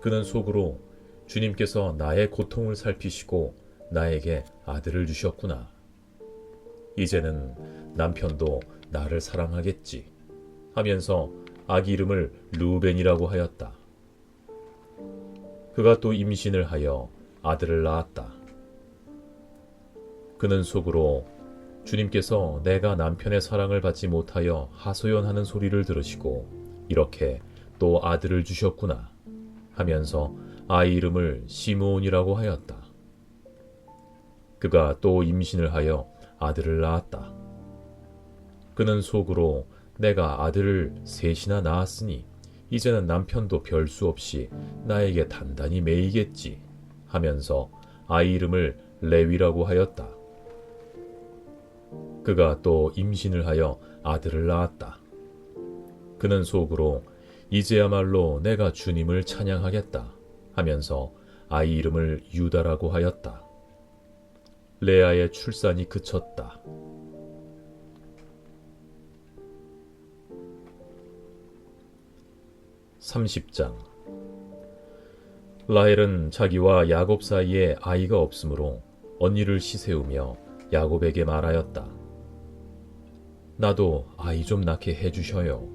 그는 속으로 주님께서 나의 고통을 살피시고 나에게 아들을 주셨구나. 이제는 남편도 나를 사랑하겠지 하면서 아기 이름을 르우벤이라고 하였다. 그가 또 임신을 하여 아들을 낳았다. 그는 속으로 주님께서 내가 남편의 사랑을 받지 못하여 하소연하는 소리를 들으시고 이렇게 또 아들을 주셨구나 하면서 아이 이름을 시므온이라고 하였다. 그가 또 임신을 하여 아들을 낳았다. 그는 속으로 내가 아들을 셋이나 낳았으니 이제는 남편도 별 수 없이 나에게 단단히 매이겠지 하면서 아이 이름을 레위라고 하였다. 그가 또 임신을 하여 아들을 낳았다. 그는 속으로 이제야말로 내가 주님을 찬양하겠다 하면서 아이 이름을 유다라고 하였다. 레아의 출산이 그쳤다. 30장. 라헬은 자기와 야곱 사이에 아이가 없으므로 언니를 시세우며 야곱에게 말하였다. 나도 아이 좀 낳게 해주셔요.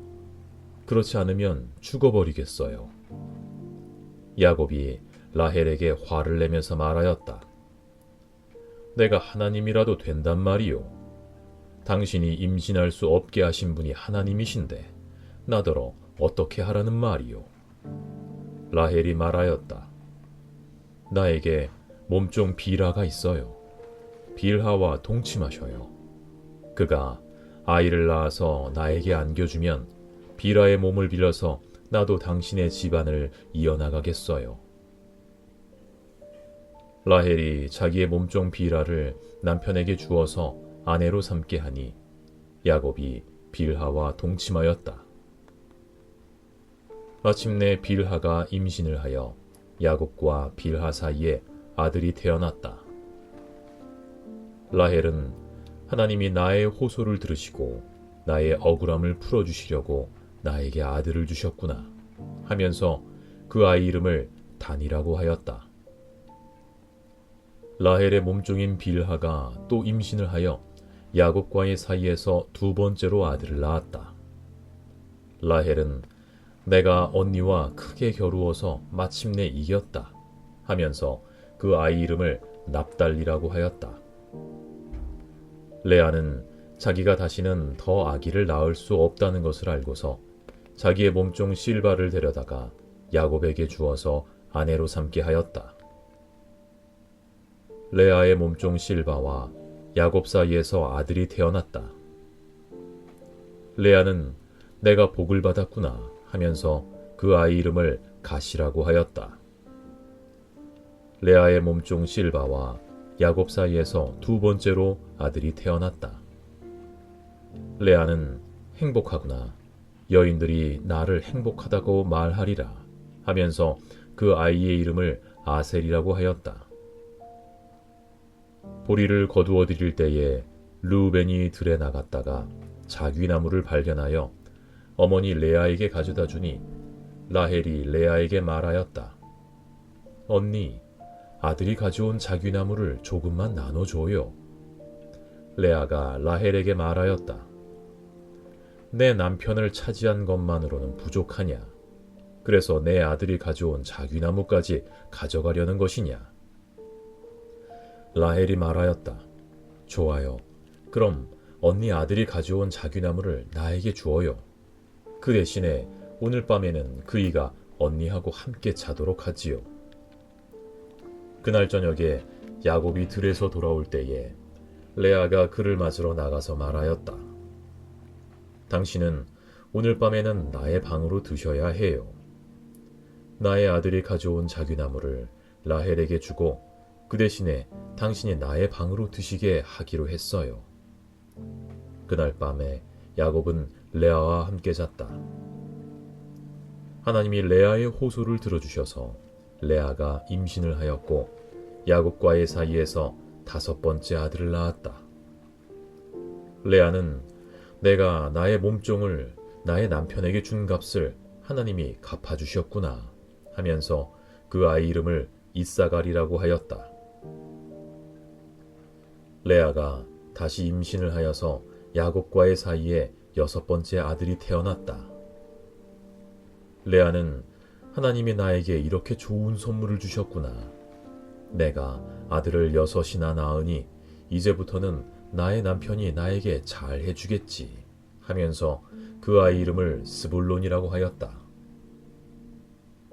그렇지 않으면 죽어버리겠어요. 야곱이 라헬에게 화를 내면서 말하였다. 내가 하나님이라도 된단 말이요. 당신이 임신할 수 없게 하신 분이 하나님이신데 나더러 어떻게 하라는 말이요. 라헬이 말하였다. 나에게 몸종 빌하가 있어요. 빌하와 동침하셔요. 그가 아이를 낳아서 나에게 안겨주면 빌하의 몸을 빌려서 나도 당신의 집안을 이어나가겠어요. 라헬이 자기의 몸종 빌하를 남편에게 주어서 아내로 삼게 하니 야곱이 빌하와 동침하였다. 마침내 빌하가 임신을 하여 야곱과 빌하 사이에 아들이 태어났다. 라헬은 하나님이 나의 호소를 들으시고 나의 억울함을 풀어주시려고 나에게 아들을 주셨구나 하면서 그 아이 이름을 단이라고 하였다. 라헬의 몸종인 빌하가 또 임신을 하여 야곱과의 사이에서 두 번째로 아들을 낳았다. 라헬은 내가 언니와 크게 겨루어서 마침내 이겼다 하면서 그 아이 이름을 납달리라고 하였다. 레아는 자기가 다시는 더 아기를 낳을 수 없다는 것을 알고서 자기의 몸종 실바를 데려다가 야곱에게 주어서 아내로 삼게 하였다. 레아의 몸종 실바와 야곱 사이에서 아들이 태어났다. 레아는 내가 복을 받았구나 하면서 그 아이 이름을 가시라고 하였다. 레아의 몸종 실바와 야곱 사이에서 두 번째로 아들이 태어났다. 레아는 행복하구나. 여인들이 나를 행복하다고 말하리라 하면서 그 아이의 이름을 아셀이라고 하였다. 보리를 거두어 드릴 때에 르우벤이 들에 나갔다가 자귀나무를 발견하여 어머니 레아에게 가져다 주니 라헬이 레아에게 말하였다. 언니, 아들이 가져온 자귀나무를 조금만 나눠줘요. 레아가 라헬에게 말하였다. 내 남편을 차지한 것만으로는 부족하냐? 그래서 내 아들이 가져온 자귀나무까지 가져가려는 것이냐? 라헬이 말하였다. 좋아요. 그럼 언니 아들이 가져온 자귀나무를 나에게 주어요. 그 대신에 오늘 밤에는 그이가 언니하고 함께 자도록 하지요. 그날 저녁에 야곱이 들에서 돌아올 때에 레아가 그를 맞으러 나가서 말하였다. 당신은 오늘 밤에는 나의 방으로 드셔야 해요. 나의 아들이 가져온 자귀나무를 라헬에게 주고 그 대신에 당신이 나의 방으로 드시게 하기로 했어요. 그날 밤에 야곱은 레아와 함께 잤다. 하나님이 레아의 호소를 들어주셔서 레아가 임신을 하였고 야곱과의 사이에서 5번째 아들을 낳았다. 레아는 내가 나의 몸종을 나의 남편에게 준 값을 하나님이 갚아주셨구나 하면서 그 아이 이름을 이사갈이라고 하였다. 레아가 다시 임신을 하여서 야곱과의 사이에 6번째 아들이 태어났다. 레아는 하나님이 나에게 이렇게 좋은 선물을 주셨구나. 내가 아들을 6이나 낳으니 이제부터는 나의 남편이 나에게 잘 해주겠지 하면서 그 아이 이름을 스불론이라고 하였다.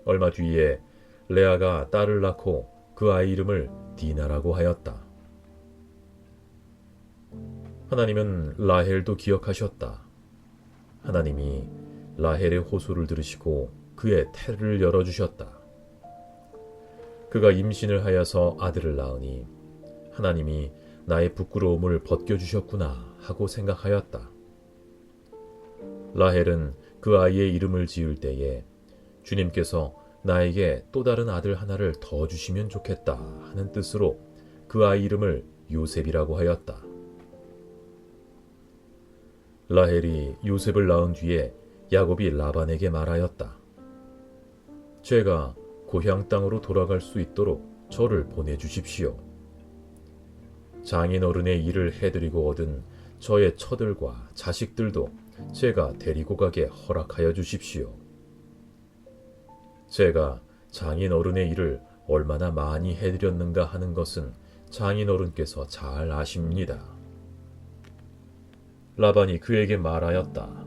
얼마 뒤에 레아가 딸을 낳고 그 아이 이름을 디나라고 하였다. 하나님은 라헬도 기억하셨다. 하나님이 라헬의 호소를 들으시고 그의 태를 열어주셨다. 그가 임신을 하여서 아들을 낳으니 하나님이 나의 부끄러움을 벗겨주셨구나 하고 생각하였다. 라헬은 그 아이의 이름을 지을 때에 주님께서 나에게 또 다른 아들 하나를 더 주시면 좋겠다 하는 뜻으로 그 아이 이름을 요셉이라고 하였다. 라헬이 요셉을 낳은 뒤에 야곱이 라반에게 말하였다. 제가 고향 땅으로 돌아갈 수 있도록 저를 보내주십시오. 장인 어른의 일을 해드리고 얻은 저의 처들과 자식들도 제가 데리고 가게 허락하여 주십시오. 제가 장인 어른의 일을 얼마나 많이 해드렸는가 하는 것은 장인 어른께서 잘 아십니다. 라반이 그에게 말하였다.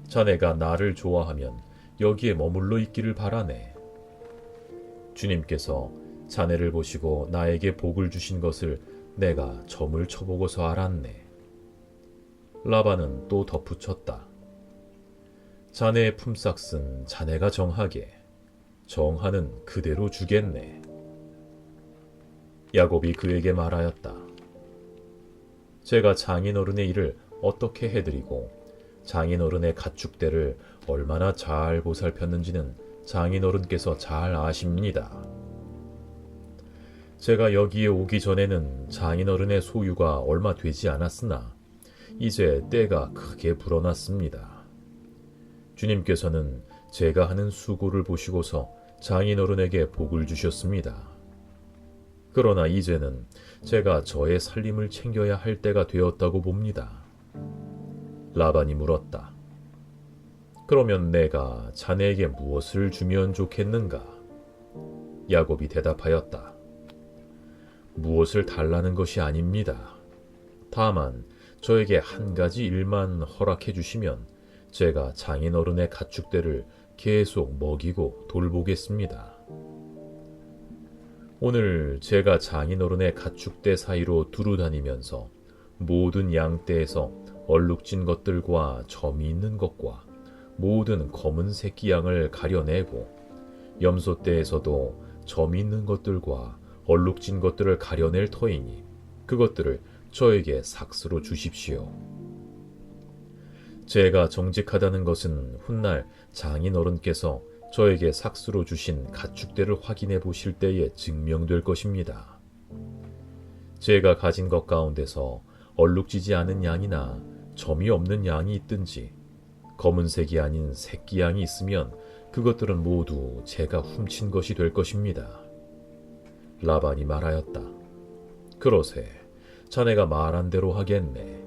자네가 나를 좋아하면 여기에 머물러 있기를 바라네. 주님께서 자네를 보시고 나에게 복을 주신 것을 내가 점을 쳐보고서 알았네. 라반은 또 덧붙였다. 자네의 품삯은 자네가 정하게, 정하는 그대로 주겠네. 야곱이 그에게 말하였다. 제가 장인어른의 일을 어떻게 해드리고 장인어른의 가축대를 얼마나 잘 보살폈는지는 장인어른께서 잘 아십니다. 제가 여기에 오기 전에는 장인어른의 소유가 얼마 되지 않았으나 이제 때가 크게 불어났습니다. 주님께서는 제가 하는 수고를 보시고서 장인어른에게 복을 주셨습니다. 그러나 이제는 제가 저의 살림을 챙겨야 할 때가 되었다고 봅니다. 라반이 물었다. 그러면 내가 자네에게 무엇을 주면 좋겠는가? 야곱이 대답하였다. 무엇을 달라는 것이 아닙니다. 다만 저에게 한 가지 일만 허락해 주시면 제가 장인어른의 가축들을 계속 먹이고 돌보겠습니다. 오늘 제가 장인어른의 가축대 사이로 두루 다니면서 모든 양떼에서 얼룩진 것들과 점이 있는 것과 모든 검은 새끼 양을 가려내고 염소떼에서도 점이 있는 것들과 얼룩진 것들을 가려낼 터이니 그것들을 저에게 삭스로 주십시오. 제가 정직하다는 것은 훗날 장인어른께서 저에게 삭스로 주신 가축대를 확인해 보실 때에 증명될 것입니다. 제가 가진 것 가운데서 얼룩지지 않은 양이나 점이 없는 양이 있든지 검은색이 아닌 새끼 양이 있으면 그것들은 모두 제가 훔친 것이 될 것입니다. 라반이 말하였다. 그러세, 자네가 말한 대로 하겠네.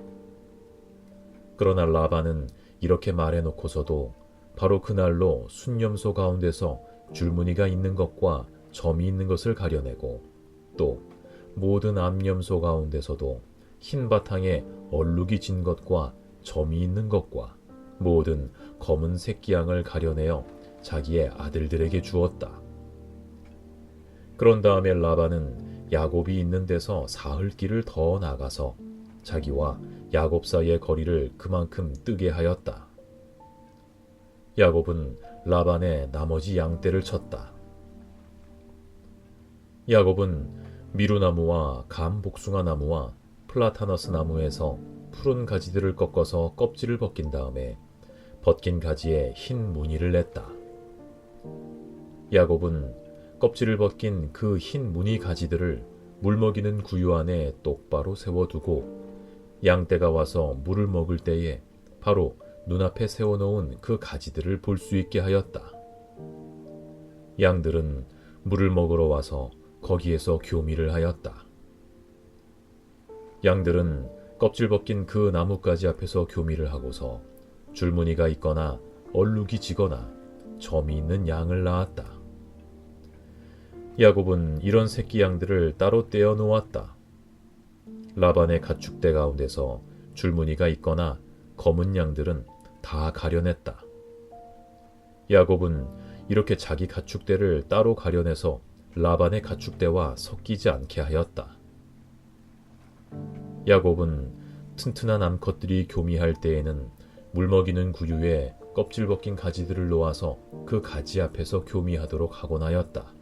그러나 라반은 이렇게 말해놓고서도 바로 그날로 순념소 가운데서 줄무늬가 있는 것과 점이 있는 것을 가려내고 또 모든 암염소 가운데서도 흰 바탕에 얼룩이 진 것과 점이 있는 것과 모든 검은 새끼 양을 가려내어 자기의 아들들에게 주었다. 그런 다음에 라반은 야곱이 있는 데서 사흘 길을 더 나가서 자기와 야곱 사이의 거리를 그만큼 뜨게 하였다. 야곱은 라반의 나머지 양떼를 쳤다. 야곱은 미루나무와 감복숭아 나무와 플라타너스 나무에서 푸른 가지들을 꺾어서 껍질을 벗긴 다음에 벗긴 가지에 흰 무늬를 냈다. 야곱은 껍질을 벗긴 그 흰 무늬 가지들을 물먹이는 구유 안에 똑바로 세워두고 양떼가 와서 물을 먹을 때에 바로 눈앞에 세워놓은 그 가지들을 볼 수 있게 하였다. 양들은 물을 먹으러 와서 거기에서 교미를 하였다. 양들은 껍질 벗긴 그 나뭇가지 앞에서 교미를 하고서 줄무늬가 있거나 얼룩이 지거나 점이 있는 양을 낳았다. 야곱은 이런 새끼 양들을 따로 떼어 놓았다. 라반의 가축대 가운데서 줄무늬가 있거나 검은 양들은 다 가려냈다. 야곱은 이렇게 자기 가축대를 따로 가려내서 라반의 가축대와 섞이지 않게 하였다. 야곱은 튼튼한 암컷들이 교미할 때에는 물먹이는 구유에 껍질 벗긴 가지들을 놓아서 그 가지 앞에서 교미하도록 하곤 하였다.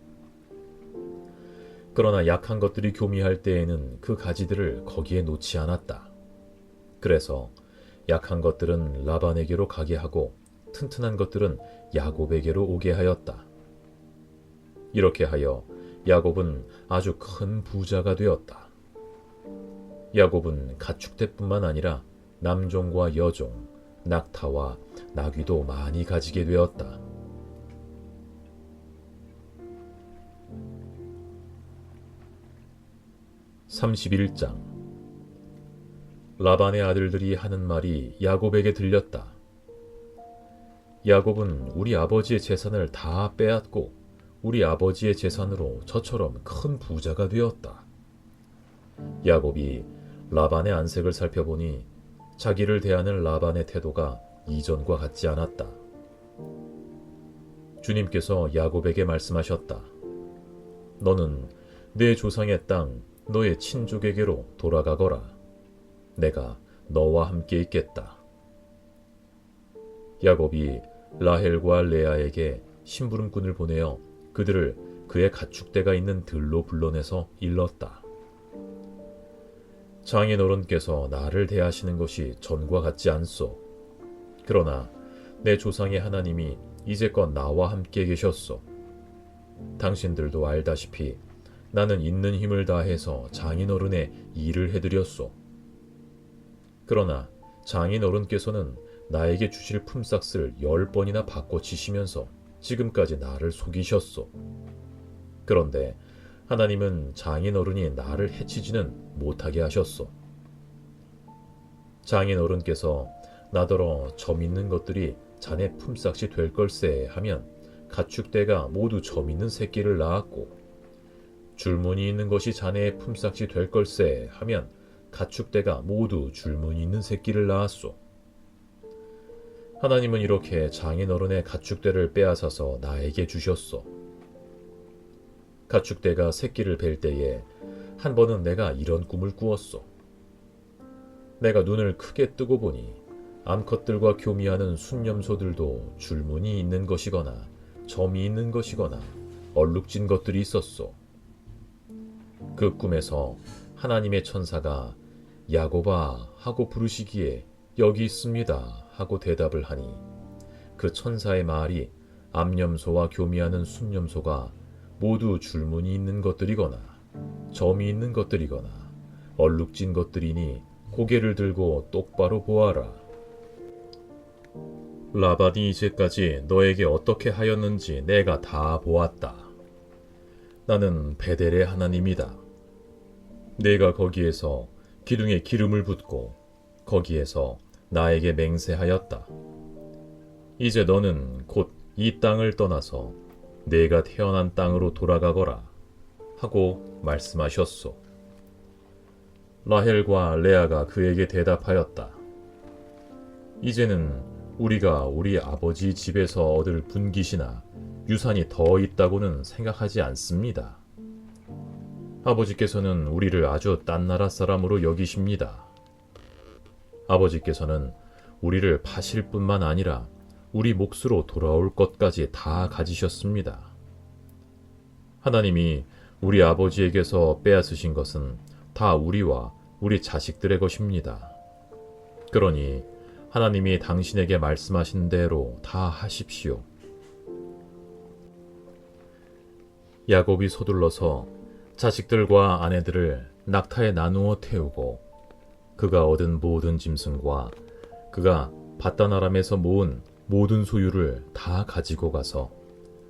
그러나 약한 것들이 교미할 때에는 그 가지들을 거기에 놓지 않았다. 그래서 약한 것들은 라반에게로 가게 하고 튼튼한 것들은 야곱에게로 오게 하였다. 이렇게 하여 야곱은 아주 큰 부자가 되었다. 야곱은 가축대뿐만 아니라 남종과 여종, 낙타와 나귀도 많이 가지게 되었다. 31장 라반의 아들들이 하는 말이 야곱에게 들렸다. 야곱은 우리 아버지의 재산을 다 빼앗고 우리 아버지의 재산으로 저처럼 큰 부자가 되었다. 야곱이 라반의 안색을 살펴보니 자기를 대하는 라반의 태도가 이전과 같지 않았다. 주님께서 야곱에게 말씀하셨다. 너는 내 조상의 땅 너의 친족에게로 돌아가거라. 내가 너와 함께 있겠다. 야곱이 라헬과 레아에게 심부름꾼을 보내어 그들을 그의 가축대가 있는 들로 불러내서 일렀다. 장인어른께서 나를 대하시는 것이 전과 같지 않소. 그러나 내 조상의 하나님이 이제껏 나와 함께 계셨소. 당신들도 알다시피 나는 있는 힘을 다해서 장인어른의 일을 해드렸소. 그러나 장인어른께서는 나에게 주실 품삯을 10번이나 바꿔치시면서 지금까지 나를 속이셨소. 그런데 하나님은 장인어른이 나를 해치지는 못하게 하셨소. 장인어른께서 나더러 점 있는 것들이 자네 품삯이 될 걸세 하면 가축대가 모두 점 있는 새끼를 낳았고 줄무늬 있는 것이 자네의 품삯이 될 걸세 하면 가축대가 모두 줄무늬 있는 새끼를 낳았소. 하나님은 이렇게 장인어른의 가축대를 빼앗아서 나에게 주셨소. 가축대가 새끼를 뵐 때에 한 번은 내가 이런 꿈을 꾸었소. 내가 눈을 크게 뜨고 보니 암컷들과 교미하는 순념소들도 줄무늬 있는 것이거나 점이 있는 것이거나 얼룩진 것들이 있었소. 그 꿈에서 하나님의 천사가 야곱아 하고 부르시기에 여기 있습니다 하고 대답을 하니 그 천사의 말이 암염소와 교미하는 순염소가 모두 줄무늬 있는 것들이거나 점이 있는 것들이거나 얼룩진 것들이니 고개를 들고 똑바로 보아라. 라반이 이제까지 너에게 어떻게 하였는지 내가 다 보았다. 나는 베델의 하나님이다. 내가 거기에서 기둥에 기름을 붓고 거기에서 나에게 맹세하였다. 이제 너는 곧 이 땅을 떠나서 내가 태어난 땅으로 돌아가거라 하고 말씀하셨소. 라헬과 레아가 그에게 대답하였다. 이제는 우리가 우리 아버지 집에서 얻을 분깃이나 유산이 더 있다고는 생각하지 않습니다. 아버지께서는 우리를 아주 딴 나라 사람으로 여기십니다. 아버지께서는 우리를 파실 뿐만 아니라 우리 몫으로 돌아올 것까지 다 가지셨습니다. 하나님이 우리 아버지에게서 빼앗으신 것은 다 우리와 우리 자식들의 것입니다. 그러니 하나님이 당신에게 말씀하신 대로 다 하십시오. 야곱이 서둘러서 자식들과 아내들을 낙타에 나누어 태우고 그가 얻은 모든 짐승과 그가 밧단 아람에서 모은 모든 소유를 다 가지고 가서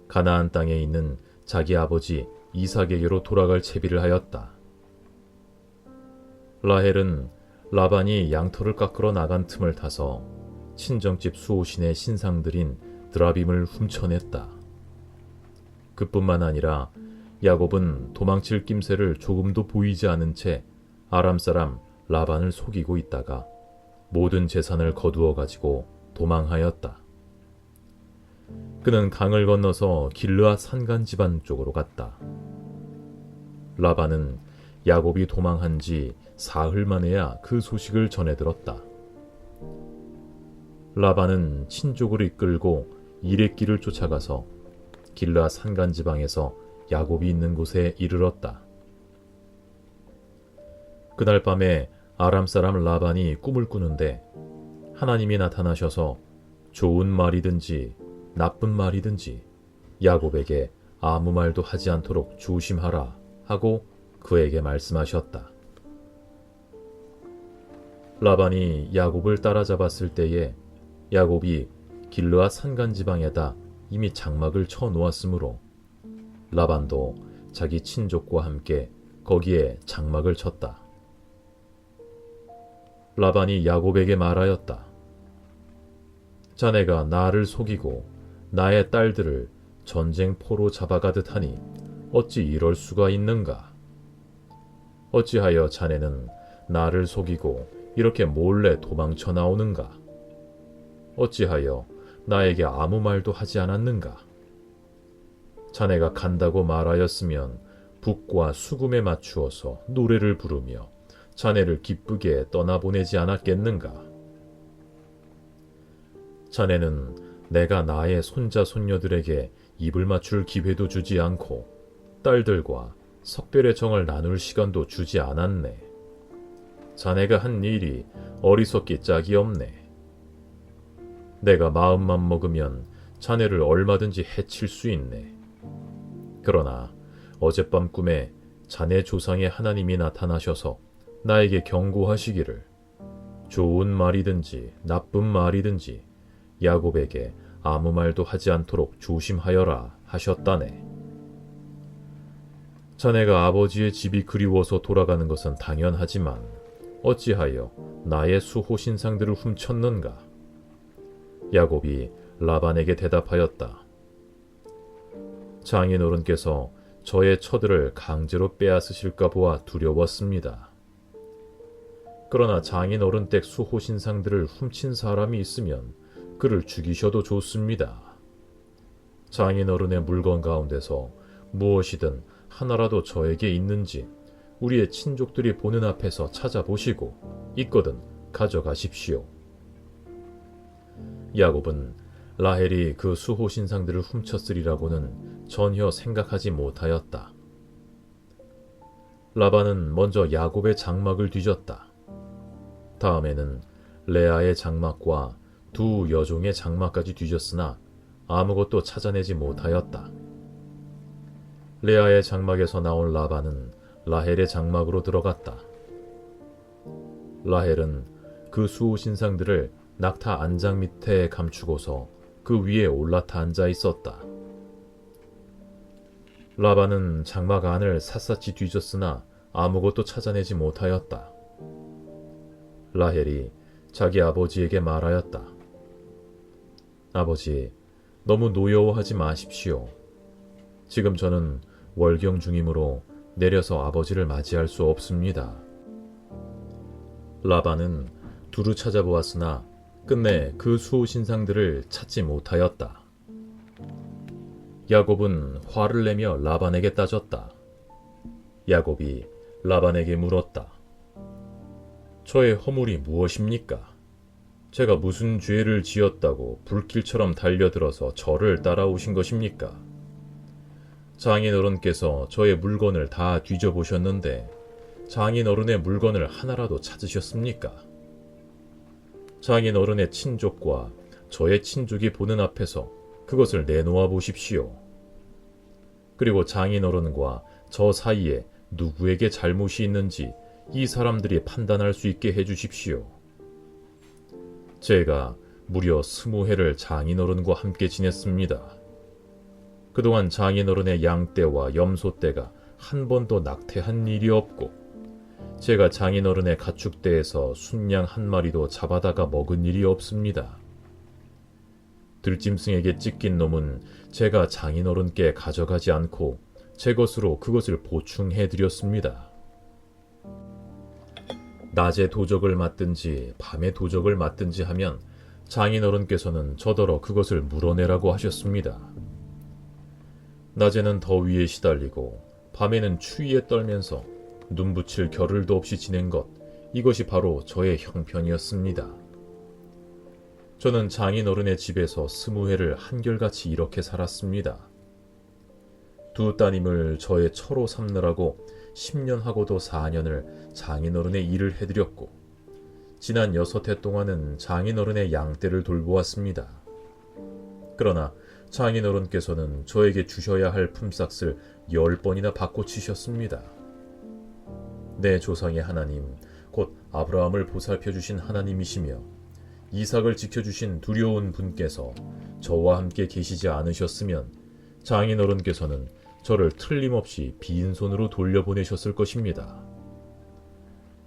가나안 땅에 있는 자기 아버지 이삭에게로 돌아갈 채비를 하였다. 라헬은 라반이 양털을 깎으러 나간 틈을 타서 친정집 수호신의 신상들인 드라빔을 훔쳐냈다. 그뿐만 아니라 야곱은 도망칠 낌새를 조금도 보이지 않은 채 아람 사람 라반을 속이고 있다가 모든 재산을 거두어 가지고 도망하였다. 그는 강을 건너서 길르앗 산간 지방 쪽으로 갔다. 라반은 야곱이 도망한 지 사흘 만에야 그 소식을 전해 들었다. 라반은 친족을 이끌고 이레길을 쫓아가서 길르앗 산간 지방에서 야곱이 있는 곳에 이르렀다. 그날 밤에 아람 사람 라반이 꿈을 꾸는데 하나님이 나타나셔서 좋은 말이든지 나쁜 말이든지 야곱에게 아무 말도 하지 않도록 조심하라 하고 그에게 말씀하셨다. 라반이 야곱을 따라잡았을 때에 야곱이 길르앗 산간 지방에다 이미 장막을 쳐 놓았으므로 라반도 자기 친족과 함께 거기에 장막을 쳤다. 라반이 야곱에게 말하였다. 자네가 나를 속이고 나의 딸들을 전쟁포로 잡아가듯 하니 어찌 이럴 수가 있는가? 어찌하여 자네는 나를 속이고 이렇게 몰래 도망쳐 나오는가? 어찌하여 나에게 아무 말도 하지 않았는가? 자네가 간다고 말하였으면 북과 수금에 맞추어서 노래를 부르며 자네를 기쁘게 떠나보내지 않았겠는가? 자네는 내가 나의 손자 손녀들에게 입을 맞출 기회도 주지 않고 딸들과 석별의 정을 나눌 시간도 주지 않았네. 자네가 한 일이 어리석기 짝이 없네. 내가 마음만 먹으면 자네를 얼마든지 해칠 수 있네. 그러나 어젯밤 꿈에 자네 조상의 하나님이 나타나셔서 나에게 경고하시기를 좋은 말이든지 나쁜 말이든지 야곱에게 아무 말도 하지 않도록 조심하여라 하셨다네. 자네가 아버지의 집이 그리워서 돌아가는 것은 당연하지만 어찌하여 나의 수호 신상들을 훔쳤는가? 야곱이 라반에게 대답하였다. 장인어른께서 저의 처들을 강제로 빼앗으실까 보아 두려웠습니다. 그러나 장인어른 댁 수호 신상들을 훔친 사람이 있으면 그를 죽이셔도 좋습니다. 장인어른의 물건 가운데서 무엇이든 하나라도 저에게 있는지 우리의 친족들이 보는 앞에서 찾아보시고 있거든 가져가십시오. 야곱은 라헬이 그 수호 신상들을 훔쳤으리라고는 전혀 생각하지 못하였다. 라반은 먼저 야곱의 장막을 뒤졌다. 다음에는 레아의 장막과 두 여종의 장막까지 뒤졌으나 아무것도 찾아내지 못하였다. 레아의 장막에서 나온 라반은 라헬의 장막으로 들어갔다. 라헬은 그 수호 신상들을 낙타 안장 밑에 감추고서 그 위에 올라타 앉아 있었다. 라반은 장막 안을 샅샅이 뒤졌으나 아무것도 찾아내지 못하였다. 라헬이 자기 아버지에게 말하였다. 아버지, 너무 노여워하지 마십시오. 지금 저는 월경 중이므로 내려서 아버지를 맞이할 수 없습니다. 라반은 두루 찾아보았으나 끝내 그 수호신상들을 찾지 못하였다. 야곱은 화를 내며 라반에게 따졌다. 야곱이 라반에게 물었다. 저의 허물이 무엇입니까? 제가 무슨 죄를 지었다고 불길처럼 달려들어서 저를 따라오신 것입니까? 장인어른께서 저의 물건을 다 뒤져보셨는데 장인어른의 물건을 하나라도 찾으셨습니까? 장인어른의 친족과 저의 친족이 보는 앞에서 그것을 내놓아 보십시오. 그리고 장인어른과 저 사이에 누구에게 잘못이 있는지 이 사람들이 판단할 수 있게 해주십시오. 제가 무려 20해를 장인어른과 함께 지냈습니다. 그동안 장인어른의 양떼와 염소떼가 한 번도 낙태한 일이 없고 제가 장인어른의 가축대에서 순양 한 마리도 잡아다가 먹은 일이 없습니다. 들짐승에게 찢긴 놈은 제가 장인어른께 가져가지 않고 제 것으로 그것을 보충해 드렸습니다. 낮에 도적을 맞든지 밤에 도적을 맞든지 하면 장인어른께서는 저더러 그것을 물어내라고 하셨습니다. 낮에는 더위에 시달리고 밤에는 추위에 떨면서 눈 붙일 겨를도 없이 지낸 것, 이것이 바로 저의 형편이었습니다. 저는 장인어른의 집에서 20해를 한결같이 이렇게 살았습니다. 두 따님을 저의 처로 삼느라고 10년하고도 4년을 장인어른의 일을 해드렸고 지난 6해 동안은 장인어른의 양떼를 돌보았습니다. 그러나 장인어른께서는 저에게 주셔야 할 품삯을 10번이나 바꿔치셨습니다. 내 조상의 하나님, 곧 아브라함을 보살펴주신 하나님이시며 이삭을 지켜주신 두려운 분께서 저와 함께 계시지 않으셨으면 장인어른께서는 저를 틀림없이 빈손으로 돌려보내셨을 것입니다.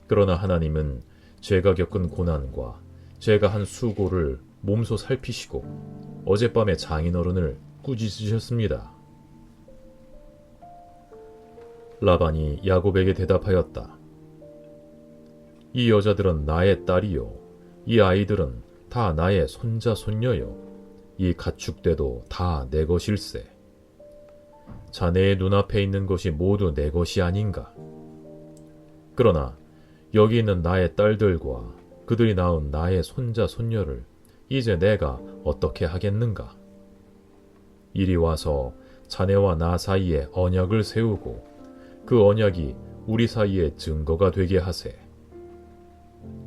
그러나 하나님은 제가 겪은 고난과 제가 한 수고를 몸소 살피시고 어젯밤에 장인어른을 꾸짖으셨습니다. 라반이 야곱에게 대답하였다. 이 여자들은 나의 딸이요, 이 아이들은 다 나의 손자 손녀요, 이 가축대도 다 내 것일세. 자네의 눈앞에 있는 것이 모두 내 것이 아닌가? 그러나 여기 있는 나의 딸들과 그들이 낳은 나의 손자 손녀를 이제 내가 어떻게 하겠는가? 이리 와서 자네와 나 사이에 언약을 세우고 그 언약이 우리 사이에 증거가 되게 하세.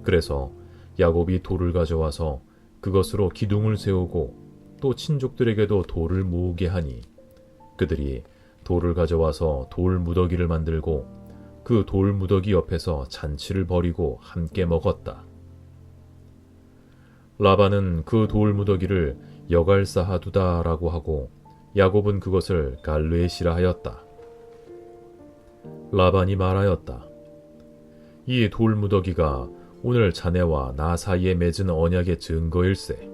그래서 야곱이 돌을 가져와서 그것으로 기둥을 세우고 또 친족들에게도 돌을 모으게 하니 그들이 돌을 가져와서 돌 무더기를 만들고 그 돌 무더기 옆에서 잔치를 벌이고 함께 먹었다. 라반은 그 돌 무더기를 여갈사하두다라고 하고 야곱은 그것을 갈르에시라 하였다. 라반이 말하였다. 이 돌 무더기가 오늘 자네와 나 사이에 맺은 언약의 증거일세.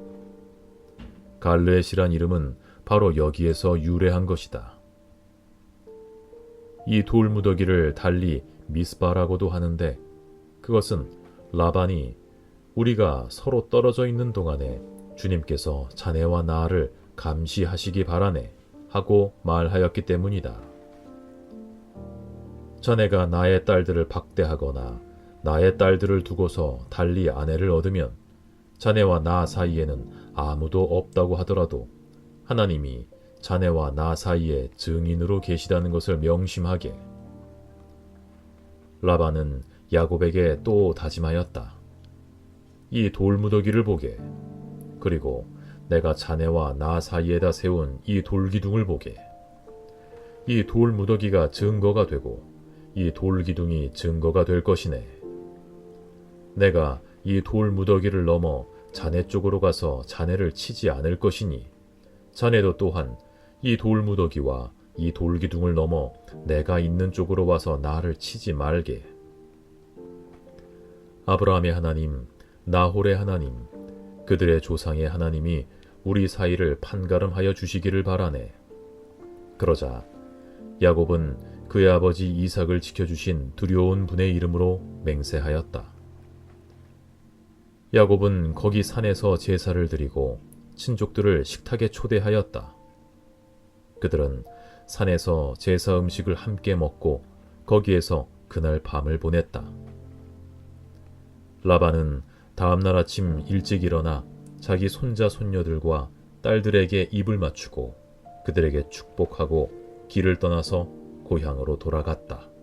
갈르에시란 이름은 바로 여기에서 유래한 것이다. 이 돌 무더기를 달리 미스바라고도 하는데 그것은 라반이 우리가 서로 떨어져 있는 동안에 주님께서 자네와 나를 감시하시기 바라네 하고 말하였기 때문이다. 자네가 나의 딸들을 박대하거나 나의 딸들을 두고서 달리 아내를 얻으면 자네와 나 사이에는 아무도 없다고 하더라도 하나님이 자네와 나 사이에 증인으로 계시다는 것을 명심하게. 라반은 야곱에게 또 다짐하였다. 이 돌무더기를 보게. 그리고 내가 자네와 나 사이에다 세운 이 돌기둥을 보게. 이 돌무더기가 증거가 되고 이 돌기둥이 증거가 될 것이네. 내가 이 돌무더기를 넘어 자네 쪽으로 가서 자네를 치지 않을 것이니 자네도 또한 이 돌무더기와 이 돌기둥을 넘어 내가 있는 쪽으로 와서 나를 치지 말게. 아브라함의 하나님, 나홀의 하나님, 그들의 조상의 하나님이 우리 사이를 판가름하여 주시기를 바라네. 그러자 야곱은 그의 아버지 이삭을 지켜주신 두려운 분의 이름으로 맹세하였다. 야곱은 거기 산에서 제사를 드리고 친족들을 식탁에 초대하였다. 그들은 산에서 제사 음식을 함께 먹고 거기에서 그날 밤을 보냈다. 라반은 다음날 아침 일찍 일어나 자기 손자 손녀들과 딸들에게 입을 맞추고 그들에게 축복하고 길을 떠나서 고향으로 돌아갔다.